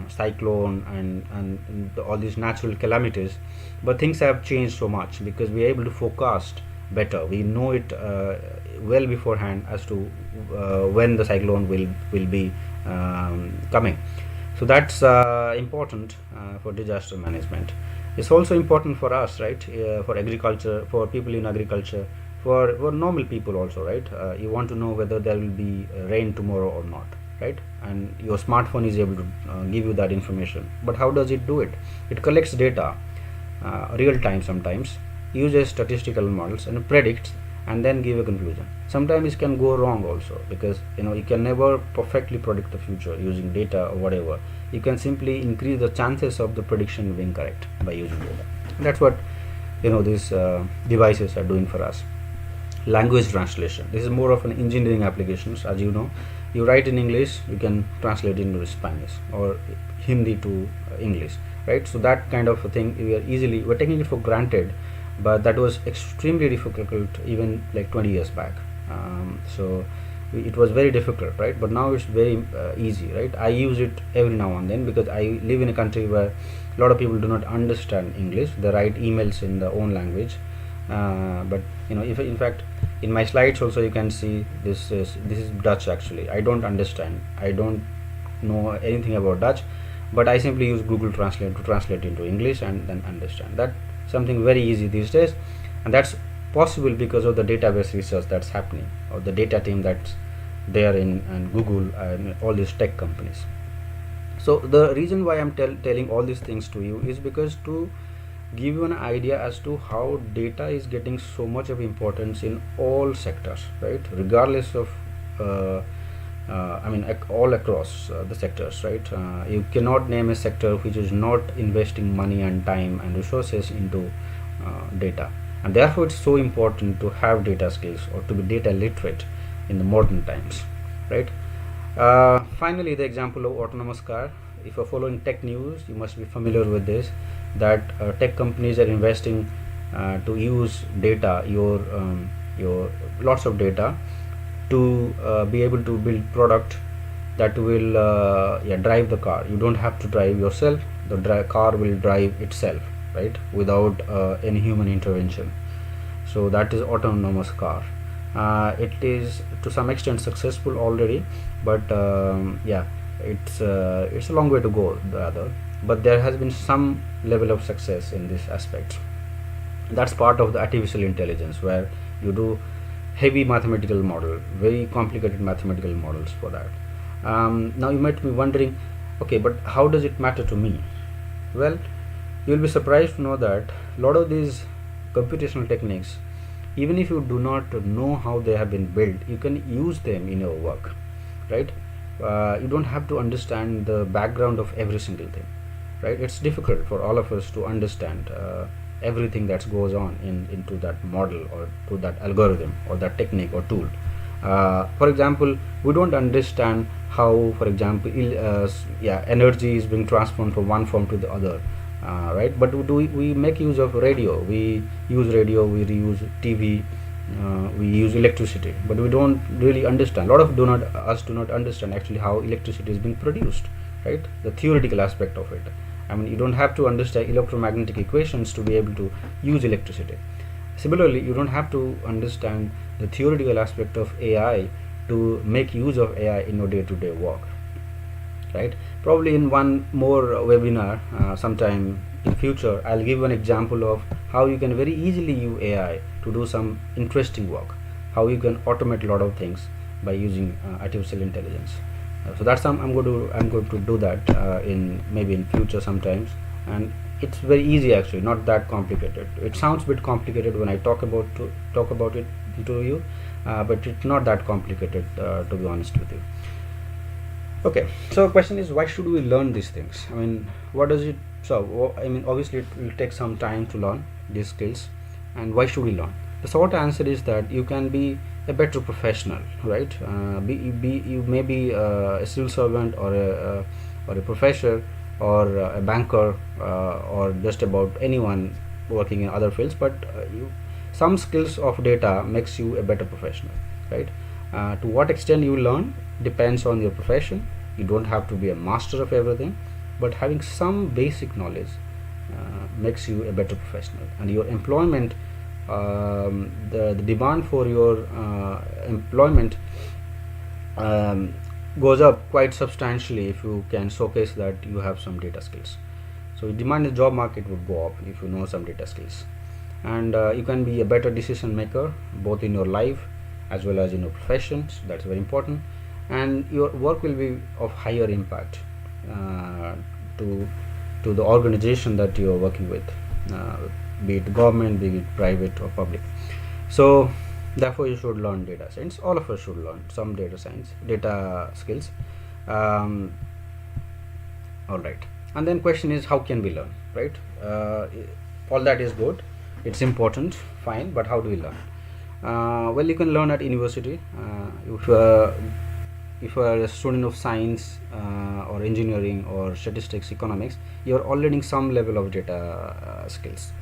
cyclone and all these natural calamities, but things have changed so much because we are able to forecast better. We know it well beforehand as to when the cyclone will be coming. So that's important for disaster management. It's also important for us, right? For agriculture, for people in agriculture, for normal people also, right? You want to know whether there will be rain tomorrow or not, right? And your smartphone is able to give you that information. But how does it do it? It collects data real time sometimes, uses statistical models and predicts, and then give a conclusion. Sometimes it can go wrong also, because you can never perfectly predict the future using data or whatever. You can simply increase the chances of the prediction being correct by using data. That's what these devices are doing for us. Language translation, this is more of an engineering applications. As you know, you write in English, you can translate into Spanish or Hindi to English, right? So that kind of a thing we're taking it for granted, but that was extremely difficult even like 20 years back. So it was very difficult, right? But now it's very easy, right? I use it every now and then because I live in a country where a lot of people do not understand English. They write emails in their own language, but if in fact in my slides also you can see this is Dutch. Actually, I don't understand, I don't know anything about Dutch, but I simply use Google Translate to translate into English and then understand. That something very easy these days, and that's possible because of the database research that's happening, or the data team that's there in Google and all these tech companies. So the reason why I'm telling all these things to you is because to give you an idea as to how data is getting so much of importance in all sectors, right? Regardless of all across the sectors, right? You cannot name a sector which is not investing money and time and resources into data, and therefore it's so important to have data skills or to be data literate in the modern times, right? Finally, the example of autonomous car. If you're following tech news, you must be familiar with this, that tech companies are investing to use data, your lots of data, to be able to build product that will drive the car. You don't have to drive yourself, the car will drive itself, right, without any human intervention. So that is autonomous car. It is to some extent successful already, but it's a long way to go rather, but there has been some level of success in this aspect. That's part of the artificial intelligence, where you do heavy mathematical model, very complicated mathematical models for that. Now you might be wondering, okay, but how does it matter to me? Well, you'll be surprised to know that a lot of these computational techniques, even if you do not know how they have been built, you can use them in your work, right? You don't have to understand the background of every single thing, right? It's difficult for all of us to understand everything that goes on into that model or to that algorithm or that technique or tool. For example, we don't understand how, for example, energy is being transformed from one form to the other, right? But we make use of radio, we use radio, we reuse TV, we use electricity, but we don't really understand. A lot of us do not understand actually how electricity is being produced, right? The theoretical aspect of it. I mean, you don't have to understand electromagnetic equations to be able to use electricity. Similarly, you don't have to understand the theoretical aspect of AI to make use of AI in your day-to-day work, right? Probably in one more webinar sometime in future, I'll give an example of how you can very easily use AI to do some interesting work, how you can automate a lot of things by using artificial intelligence. So that's I'm going to do that in maybe in future sometimes, and it's very easy actually, not that complicated. It sounds a bit complicated when I talk about it to you, but it's not that complicated to be honest with you. Okay, so the question is, why should we learn these things? I mean, what does it? So I mean, obviously it will take some time to learn these skills, and why should we learn? The short answer is that you can be a better professional, right? You may be a civil servant or a professor or a banker or just about anyone working in other fields, but some skills of data makes you a better professional, right? To what extent you learn depends on your profession, You don't have to be a master of everything, but having some basic knowledge makes you a better professional. And your employment, the demand for your employment goes up quite substantially if you can showcase that you have some data skills. So demand in the job market would go up if you know some data skills, and you can be a better decision maker both in your life as well as in your professions. That's very important, and your work will be of higher impact to the organization that you are working with, be it government, be it private or public. So therefore you should learn data science. All of us should learn some data skills. All right, and then question is, how can we learn, right? All that is good, it's important, fine, but how do we learn? Well, you can learn at university. If you are a student of science or engineering or statistics, economics, you are all learning some level of data skills,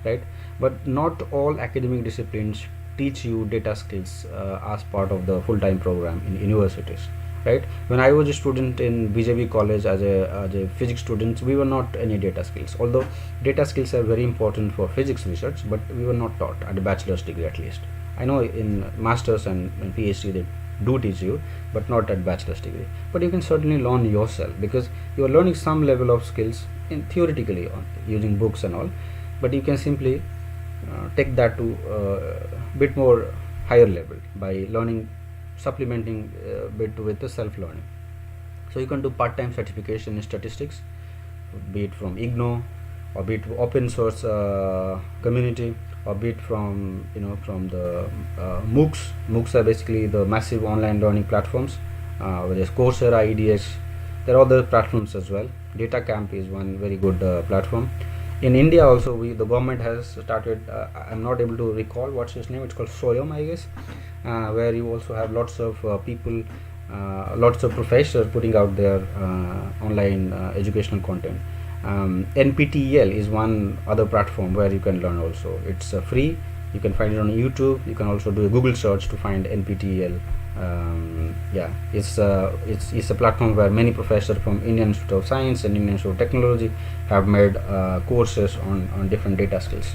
right? But not all academic disciplines teach you data skills as part of the full-time program in universities, right? When I was a student in BJB college as a physics student, we were not any data skills, although data skills are very important for physics research, but we were not taught at a bachelor's degree. At least I know in masters and PhD they do teach you, but not at bachelor's degree. But you can certainly learn yourself, because you are learning some level of skills in theoretically using books and all, but you can simply take that to a bit more higher level by learning, supplementing a bit with the self-learning. So you can do part-time certification in statistics, be it from IGNO, or be it open source community, or be it from from the MOOCs. MOOCs are basically the massive online learning platforms, whether it's Coursera, edX. There are other platforms as well. Data Camp is one very good platform. In India also, the government has started, I'm not able to recall what's its name, it's called Soyam, I guess, where you also have lots of people, lots of professors putting out their online educational content. NPTEL is one other platform where you can learn also. It's free. You can find it on YouTube. You can also do a Google search to find NPTEL. Yeah, it's a platform where many professors from Indian Institute of Science and Indian Institute of Technology have made courses on different data skills.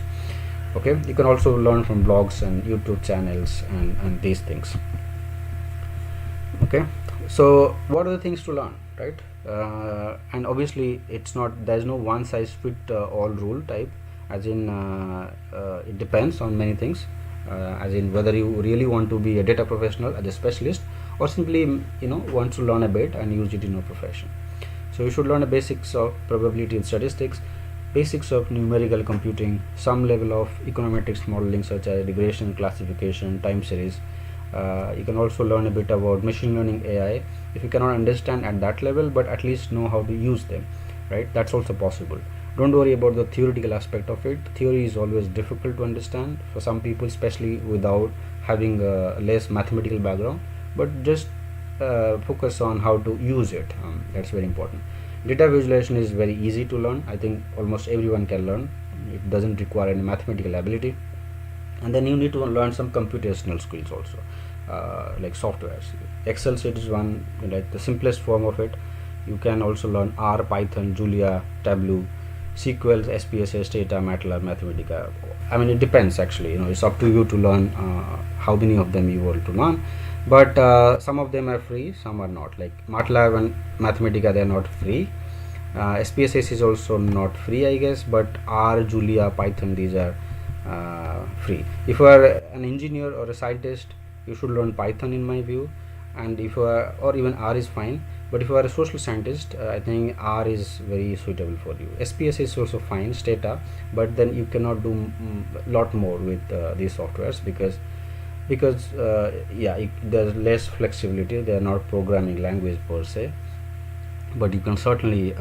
Okay, you can also learn from blogs and YouTube channels and these things. Okay, so what are the things to learn, right? And obviously there's no one size fit all rule type, as in it depends on many things, as in whether you really want to be a data professional as a specialist, or simply want to learn a bit and use it in your profession. So you should learn the basics of probability and statistics, basics of numerical computing, some level of econometrics modeling such as regression, classification, time series. You can also learn a bit about machine learning, AI, if you cannot understand at that level, but at least know how to use them, right? That's also possible. Don't worry about the theoretical aspect of it. Theory is always difficult to understand for some people, especially without having a less mathematical background, but just focus on how to use it. That's very important. Data visualization is very easy to learn. I think almost everyone can learn. It doesn't require any mathematical ability. And then you need to learn some computational skills also, like softwares. Excel sheet is one, like the simplest form of it. You can also learn R, Python, Julia, Tableau, SQL, SPSS, Data, MATLAB, Mathematica. I mean, it depends actually. It's up to you to learn how many of them you want to learn. But some of them are free, some are not. Like MATLAB and Mathematica, they are not free. SPSS is also not free, I guess. But R, Julia, Python, these are free. If you are an engineer or a scientist, you should learn Python in my view. And if you are, or even R is fine. But if you are a social scientist, I think R is very suitable for you. SPSS is also fine, Stata, but then you cannot do a lot more with these softwares because there's less flexibility. They are not programming language per se, but you can certainly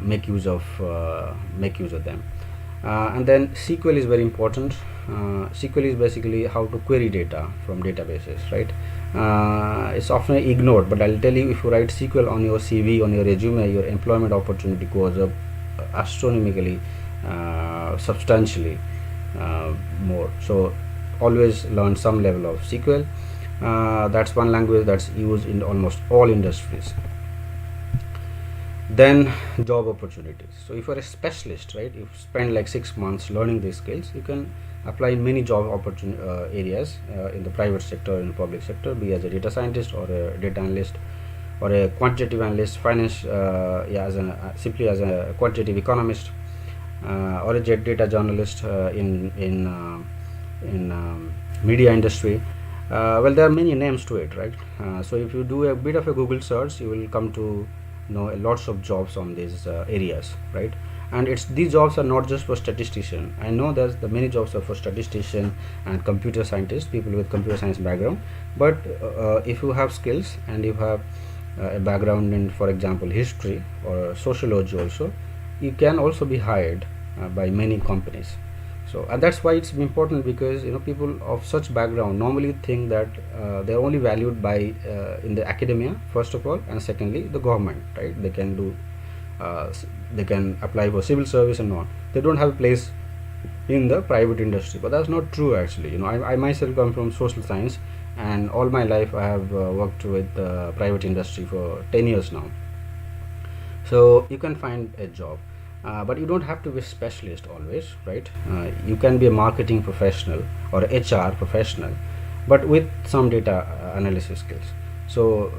make use of them. And then SQL is very important. SQL is basically how to query data from databases, right? It's often ignored, but I'll tell you, if you write SQL on your CV, on your resume, your employment opportunity goes up astronomically, substantially more. So always learn some level of SQL. That's one language that's used in almost all industries. Then job opportunities. So if you're a specialist, right, you spend like 6 months learning these skills, you can apply in many job opportunity areas in the private sector, in the public sector, be as a data scientist or a data analyst or a quantitative analyst, finance, as simply as a quantitative economist, or a data journalist in media industry. Well, there are many names to it, right? So if you do a bit of a Google search, you will come to know lots of jobs on these areas, right? And these jobs are not just for statistician. I know there's the many jobs are for statistician and computer scientists, people with computer science background. But if you have skills and you have a background in, for example, history or sociology also, you can also be hired by many companies. So, and that's why it's important, because people of such background normally think that they're only valued by in the academia, first of all, and secondly the government, right? They can do they can apply for civil service and all. They don't have a place in the private industry. But that's not true, actually. I myself come from social science, and all my life I have worked with private industry for 10 years now. So you can find a job, but you don't have to be a specialist always, right? You can be a marketing professional or HR professional, but with some data analysis skills. So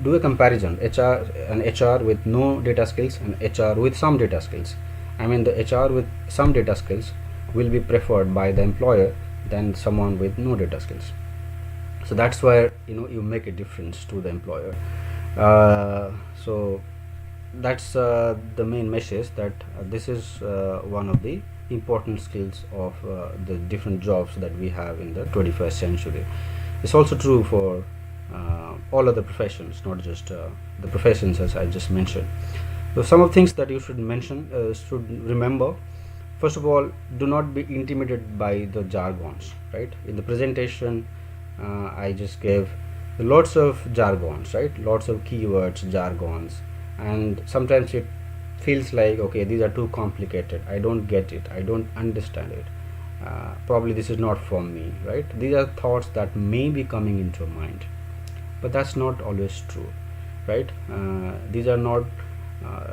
do a comparison, HR with no data skills and HR with some data skills. I mean, the HR with some data skills will be preferred by the employer than someone with no data skills. So that's where you make a difference to the employer. So that's the main message, that this is one of the important skills of the different jobs that we have in the 21st century. It's also true for all other professions, not just the professions as I just mentioned. So some of the things that you should remember. First of all, do not be intimidated by the jargons, right? In the presentation I just gave lots of jargons, right? Lots of keywords, jargons, and sometimes it feels like, okay, these are too complicated, I don't get it, I don't understand it, probably this is not for me, right? These are thoughts that may be coming into your mind, but that's not always true, right? These are not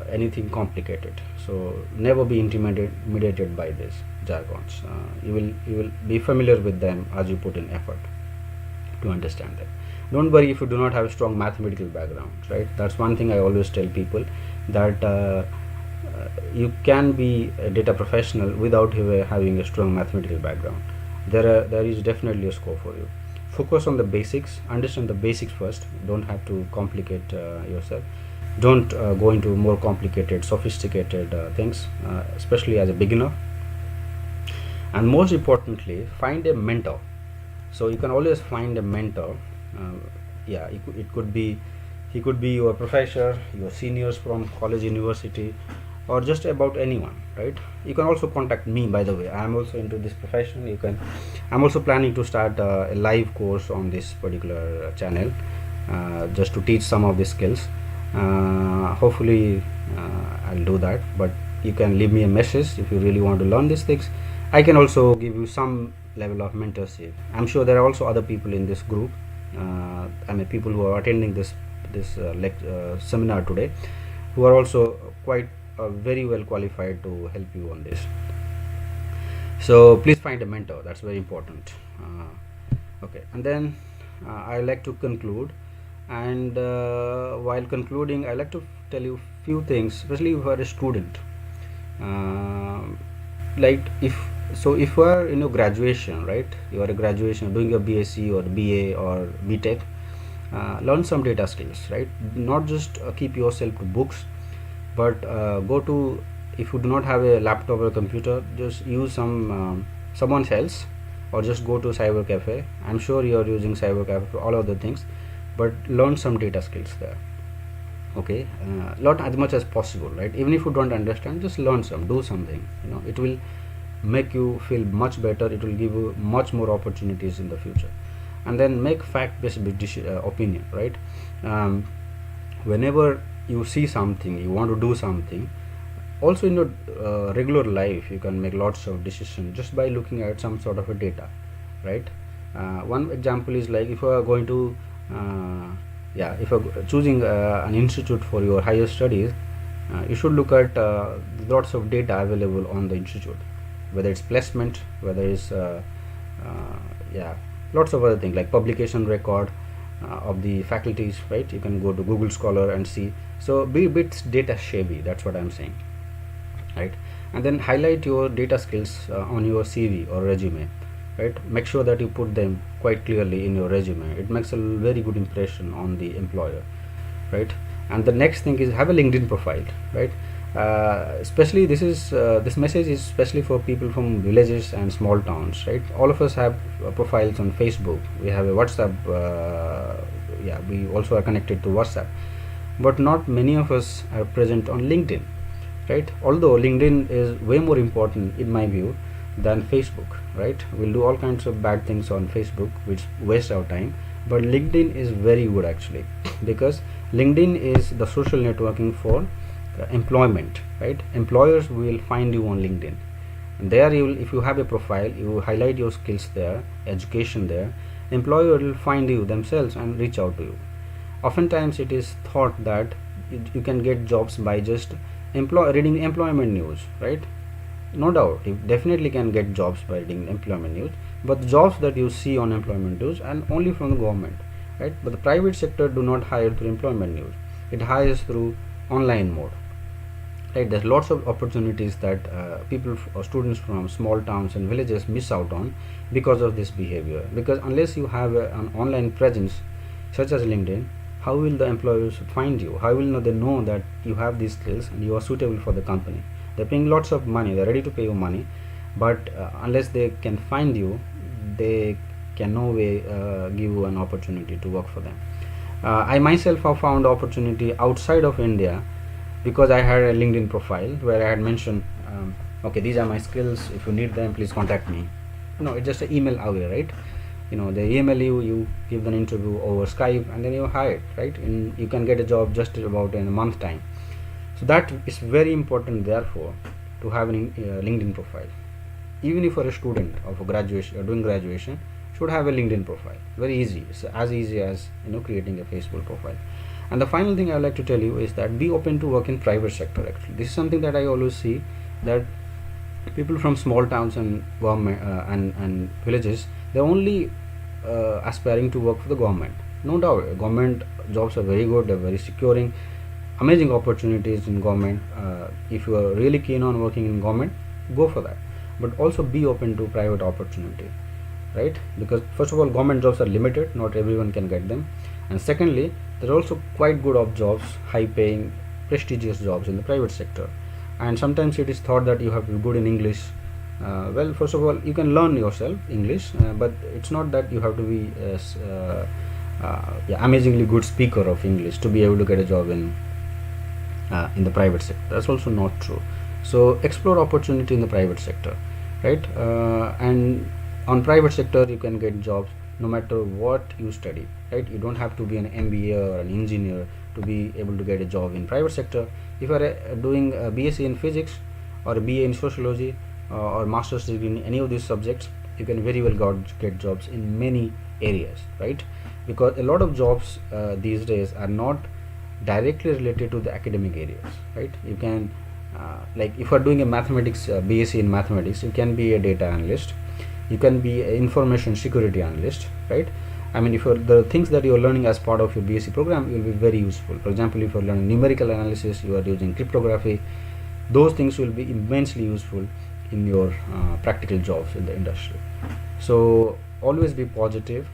anything complicated. So never be intimidated by these jargons. You will be familiar with them as you put in effort to understand them. Don't worry if you do not have a strong mathematical background, right? That's one thing I always tell people, that you can be a data professional without having a strong mathematical background. There is definitely a scope for you. Focus on the basics, understand the basics first. Don't have to complicate yourself. Don't go into more complicated, sophisticated things, especially as a beginner. And most importantly, find a mentor. So you can always find a mentor. It could be, he could be your professor, your seniors from college, university, or just about anyone, right? You can also contact me, by the way. I am also into this profession. I'm also planning to start a live course on this particular channel, just to teach some of the skills. Hopefully I'll do that, but you can leave me a message if you really want to learn these things. I can also give you some level of mentorship. I'm sure there are also other people in this group, people who are attending this seminar today, who are also quite very well qualified to help you on this. So please find a mentor. That's very important. Okay, and then I like to conclude, and while concluding, I like to tell you few things, especially if you are a student. If you are in your graduation, right? You are a graduation doing a BSc or BA or BTech. Learn some data skills, right? Not just keep yourself to books, but if you do not have a laptop or a computer, just use someone else, or just go to cyber cafe. I'm sure you are using cyber cafe for all of the things, but learn some data skills there. Okay, learn as much as possible, right? Even if you don't understand, just learn do something. It will make you feel much better. It will give you much more opportunities in the future. And then make fact-based opinion, right? Whenever you see something, you want to do something. Also in your regular life, you can make lots of decisions just by looking at some sort of a data, right? One example is like if you are going to if you are choosing an institute for your higher studies, you should look at lots of data available on the institute, whether it's placement, whether it's uh, yeah lots of other things like publication record of the faculties, right? You can go to Google Scholar and see. So be a bit data shabby, that's what I'm saying, right? And then highlight your data skills on your CV or resume, right? Make sure that you put them quite clearly in your resume. It makes a very good impression on the employer, right? And the next thing is have a LinkedIn profile, right? Especially this message is especially for people from villages and small towns, right? All of us have profiles on Facebook, we have a WhatsApp, we also are connected to WhatsApp, but not many of us are present on LinkedIn, right? Although LinkedIn is way more important in my view than Facebook, right? We'll do all kinds of bad things on Facebook which waste our time, but LinkedIn is very good actually, because LinkedIn is the social networking for employment, right? Employers will find you on LinkedIn, and there you will, if you have a profile, you highlight your skills there, education there, employer will find you themselves and reach out to you. Oftentimes it is thought that you can get jobs by just reading employment news, right? No doubt you definitely can get jobs by reading employment news, but the jobs that you see on employment news and only from the government, right? But the private sector do not hire through employment news, it hires through online mode, right? There's lots of opportunities that people or students from small towns and villages miss out on because of this behavior, because unless you have an online presence such as LinkedIn, how will the employers find you? How will they know that you have these skills and you are suitable for the company? They're paying lots of money, they're ready to pay you money, but unless they can find you, they can no way give you an opportunity to work for them. I myself have found opportunity outside of India because I had a LinkedIn profile where I had mentioned, okay, these are my skills, if you need them please contact me. It's just an email away, right? They email you, you give an interview over Skype, and then you're hired, right? And you can get a job just about in a month time. So that is very important, therefore, to have a LinkedIn profile. Even if you're a student of a graduation or doing graduation, should have a LinkedIn profile. Very easy. It's as easy as creating a Facebook profile. And the final thing I would like to tell you is that be open to work in private sector. Actually, this is something that I always see, that people from small towns and government and villages, they're only aspiring to work for the government. No doubt, government jobs are very good. They're very securing, amazing opportunities in government. If you are really keen on working in government, go for that. But also be open to private opportunity, right? Because first of all, government jobs are limited. Not everyone can get them. And secondly, there are also quite good of jobs, high paying, prestigious jobs in the private sector. And sometimes it is thought that you have to be good in English. Well, first of all, you can learn yourself English, but it's not that you have to be amazingly good speaker of English to be able to get a job in the private sector. That's also not true. So explore opportunity in the private sector, right? And on private sector you can get jobs no matter what you study, right? You don't have to be an MBA or an engineer to be able to get a job in private sector. If you are doing a BSc in physics or a BA in sociology or master's degree in any of these subjects, you can very well get jobs in many areas, right? Because a lot of jobs these days are not directly related to the academic areas, right? You can like if you are doing a mathematics BSc in mathematics, you can be a data analyst, you can be an information security analyst, right? I mean, if the things that you are learning as part of your BSc program will be very useful. For example, if you are learning numerical analysis, you are using cryptography, those things will be immensely useful in your practical jobs in the industry. So always be positive,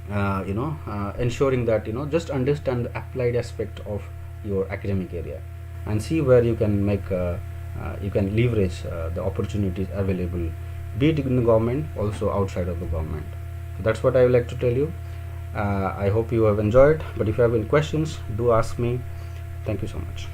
ensuring that just understand the applied aspect of your academic area and see where you can make you can leverage the opportunities available, be it in the government, also outside of the government. So that's what I would like to tell you. I hope you have enjoyed, but if you have any questions, do ask me. Thank you so much.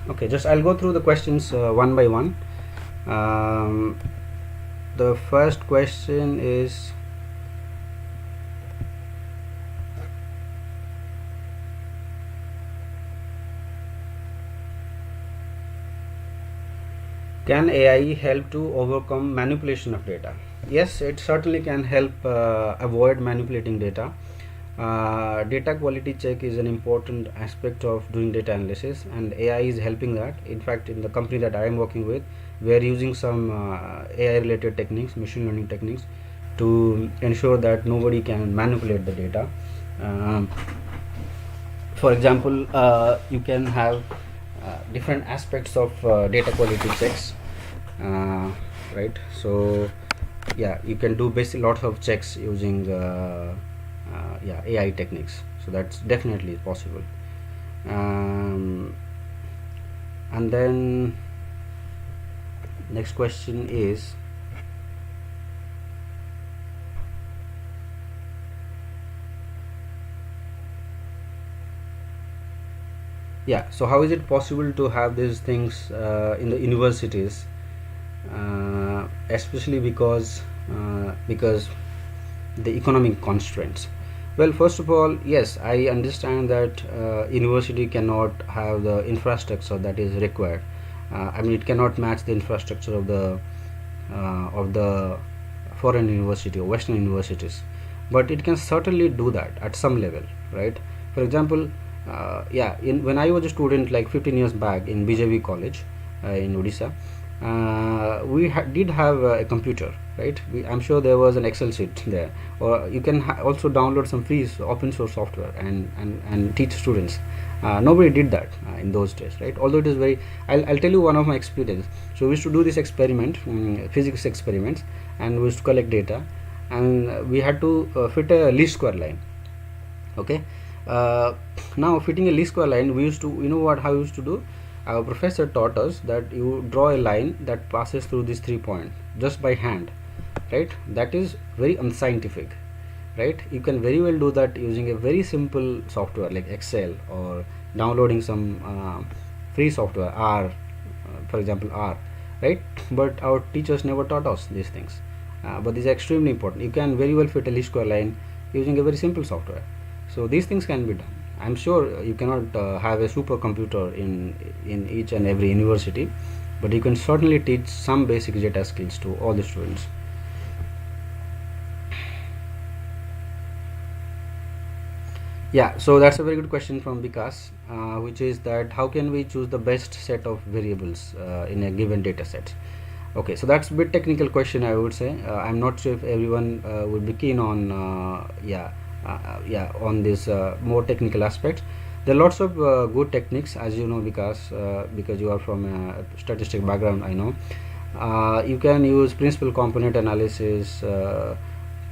Okay, just I'll go through the questions one by one. The first question is, Can AI help to overcome manipulation of data? Yes, it certainly can help avoid manipulating data. Data quality check is an important aspect of doing data analysis, and AI is helping that. In fact, in the company that I am working with, we are using some AI related techniques, machine learning techniques, to ensure that nobody can manipulate the data. Um, for example, you can have different aspects of data quality checks, uh, right? So yeah, you can do basic lots of checks using yeah, AI techniques, so that's definitely possible. um, and then next question is, yeah, so how is it possible to have these things in the universities, especially because the economic constraints? Well, first of all, yes, I understand that university cannot have the infrastructure that is required. I mean, it cannot match the infrastructure of the foreign university or western universities, but it can certainly do that at some level, right? For example, yeah, when I was a student like 15 years back in BJV college in Odisha, we did have a computer, right? I'm sure there was an Excel sheet there, or you can also download some free open source software and teach students. Nobody did that in those days, right? Although it is very, I'll tell you one of my experience. So we used to do this experiment, physics experiments, and we used to collect data, and we had to fit a least square line. Okay. uh, Now fitting a least square line, we used to, you know what, how we used to do? Our professor taught us that you draw a line that passes through these 3 points just by hand, right? That is very unscientific, right? You can very well do that using a very simple software like Excel, or downloading some free software, R, for example, R, right? But our teachers never taught us these things. But these are extremely important. You can very well fit a least square line using a very simple software. So these things can be done. I'm sure you cannot have a supercomputer in each and every university, but you can certainly teach some basic data skills to all the students. Yeah, so that's a very good question from Vikas, which is that how can we choose the best set of variables in a given data set? Okay, so that's a bit technical question, I would say. I'm not sure if everyone would be keen on yeah, on this more technical aspects. There are lots of good techniques, as you know, because you are from a statistic background, I know. You can use principal component analysis.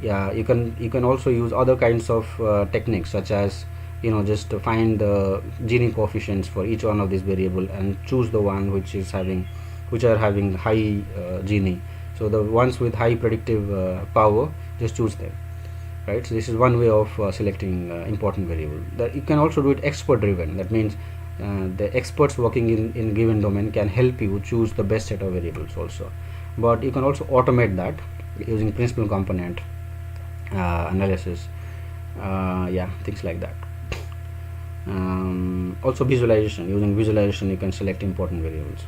Yeah, you can also use other kinds of techniques, such as, you know, just to find the Gini coefficients for each one of these variable and choose the one which are having high Gini. So the ones with high predictive power, just choose them, right? So this is one way of selecting important variable. That you can also do it expert driven. That means the experts working in given domain can help you choose the best set of variables also. But you can also automate that using principal component analysis, yeah, things like that. Also visualization, using visualization you can select important variables.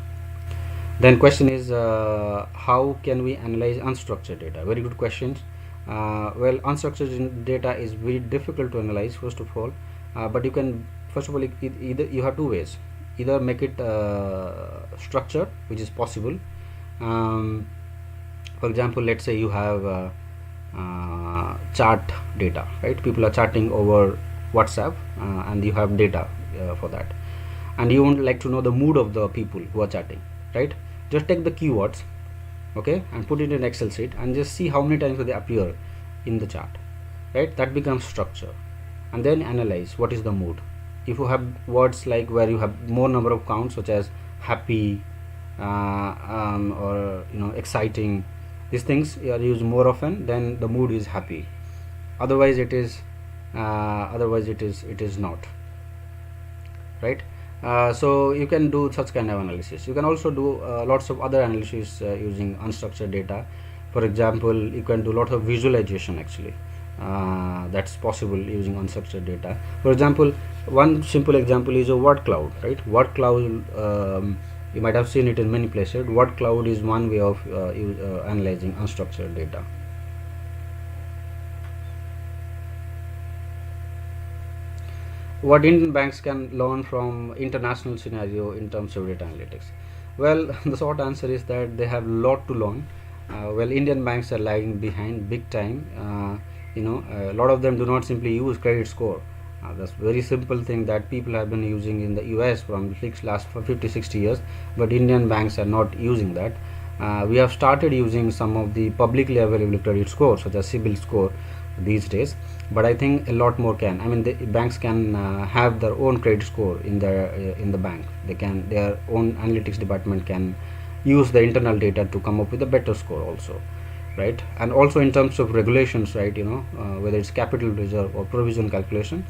Then question is, how can we analyze unstructured data? Very good questions. Well, unstructured data is very difficult to analyze, first of all, but you can, first of all, either you have two ways. Either make it structured, which is possible. For example, let's say you have chart data, right? People are chatting over WhatsApp, and you have data for that, and you would like to know the mood of the people who are chatting, right? Just take the keywords, okay, and put it in Excel sheet and just see how many times they appear in the chart, right? That becomes structure. And then analyze what is the mood. If you have words like where you have more number of counts, such as happy, or, you know, exciting, these things are used more often, then the mood is happy. Otherwise it is not, right? So you can do such kind of analysis. You can also do lots of other analysis using unstructured data. For example, you can do a lot of visualization, actually. That's possible using unstructured data. For example, one simple example is a word cloud, right? Word cloud You might have seen it in many places. Word cloud is one way of analyzing unstructured data. What Indian banks can learn from international scenario in terms of data analytics? Well, the short answer is that they have a lot to learn. Well, Indian banks are lagging behind big time. A lot of them do not simply use credit score. That's very simple thing that people have been using in the US from last 50-60 years, but Indian banks are not using that. We have started using some of the publicly available credit scores such as CIBIL score these days, but I think a lot more can. I mean, the banks can have their own credit score in the bank. Their own analytics department can use the internal data to come up with a better score also, right? And also in terms of regulations, right, whether it's capital reserve or provision calculation,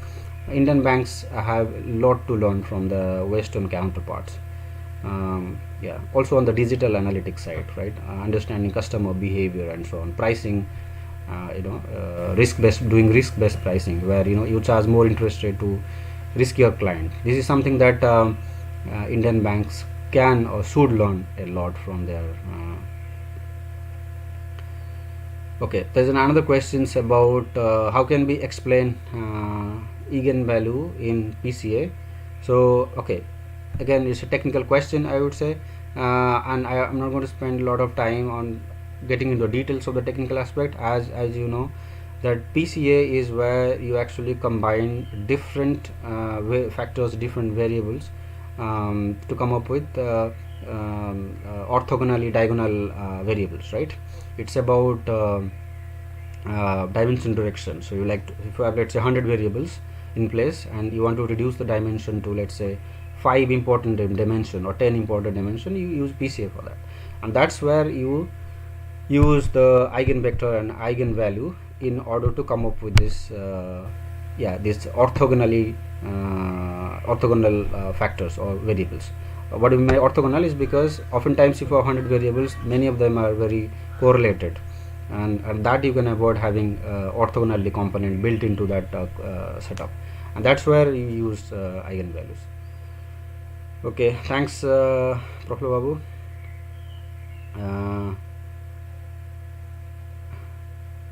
Indian banks have a lot to learn from the Western counterparts. Yeah, also on the digital analytics side, right, understanding customer behavior and so on, pricing, risk based pricing, where you charge more interest rate to risk your client. This is something that Indian banks can or should learn a lot from their okay. There's another questions about how can we explain eigenvalue in PCA. So okay, again, it's a technical question, I would say, and I'm not going to spend a lot of time on getting into details of the technical aspect. As you know, that PCA is where you actually combine different factors, different variables, to come up with orthogonally diagonal variables, right? It's about dimension direction. So if you have, let's say, 100 variables in place and you want to reduce the dimension to, let's say, 5 important dimension or 10 important dimension, you use PCA for that, and that's where you use the eigenvector and eigenvalue in order to come up with this this orthogonal factors or variables. What we mean by orthogonal is because oftentimes if you have 100 variables, many of them are very correlated, and that you can avoid having orthogonality component built into that setup, and that's where you use eigenvalues. Okay, thanks, Professor Babu.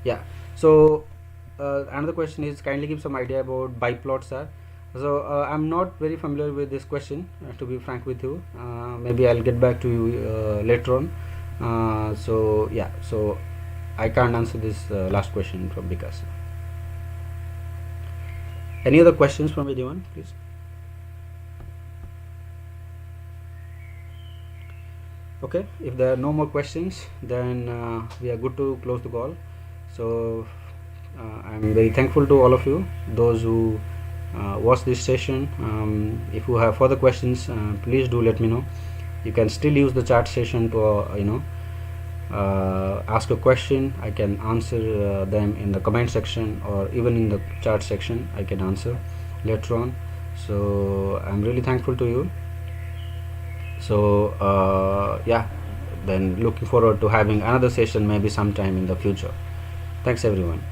Yeah, so another question is, kindly give some idea about biplots, sir. So I'm not very familiar with this question, to be frank with you. Maybe I'll get back to you later on. So yeah, so I can't answer this last question from Vikas. Any other questions from anyone, please? Okay, if there are no more questions, then we are good to close the call. So I'm very thankful to all of you, those who watch this session. If you have further questions, please do let me know. You can still use the chat session to ask a question. I can answer them in the comment section, or even in the chat section I can answer later on. So I'm really thankful to you. So yeah, then looking forward to having another session maybe sometime in the future. Thanks everyone.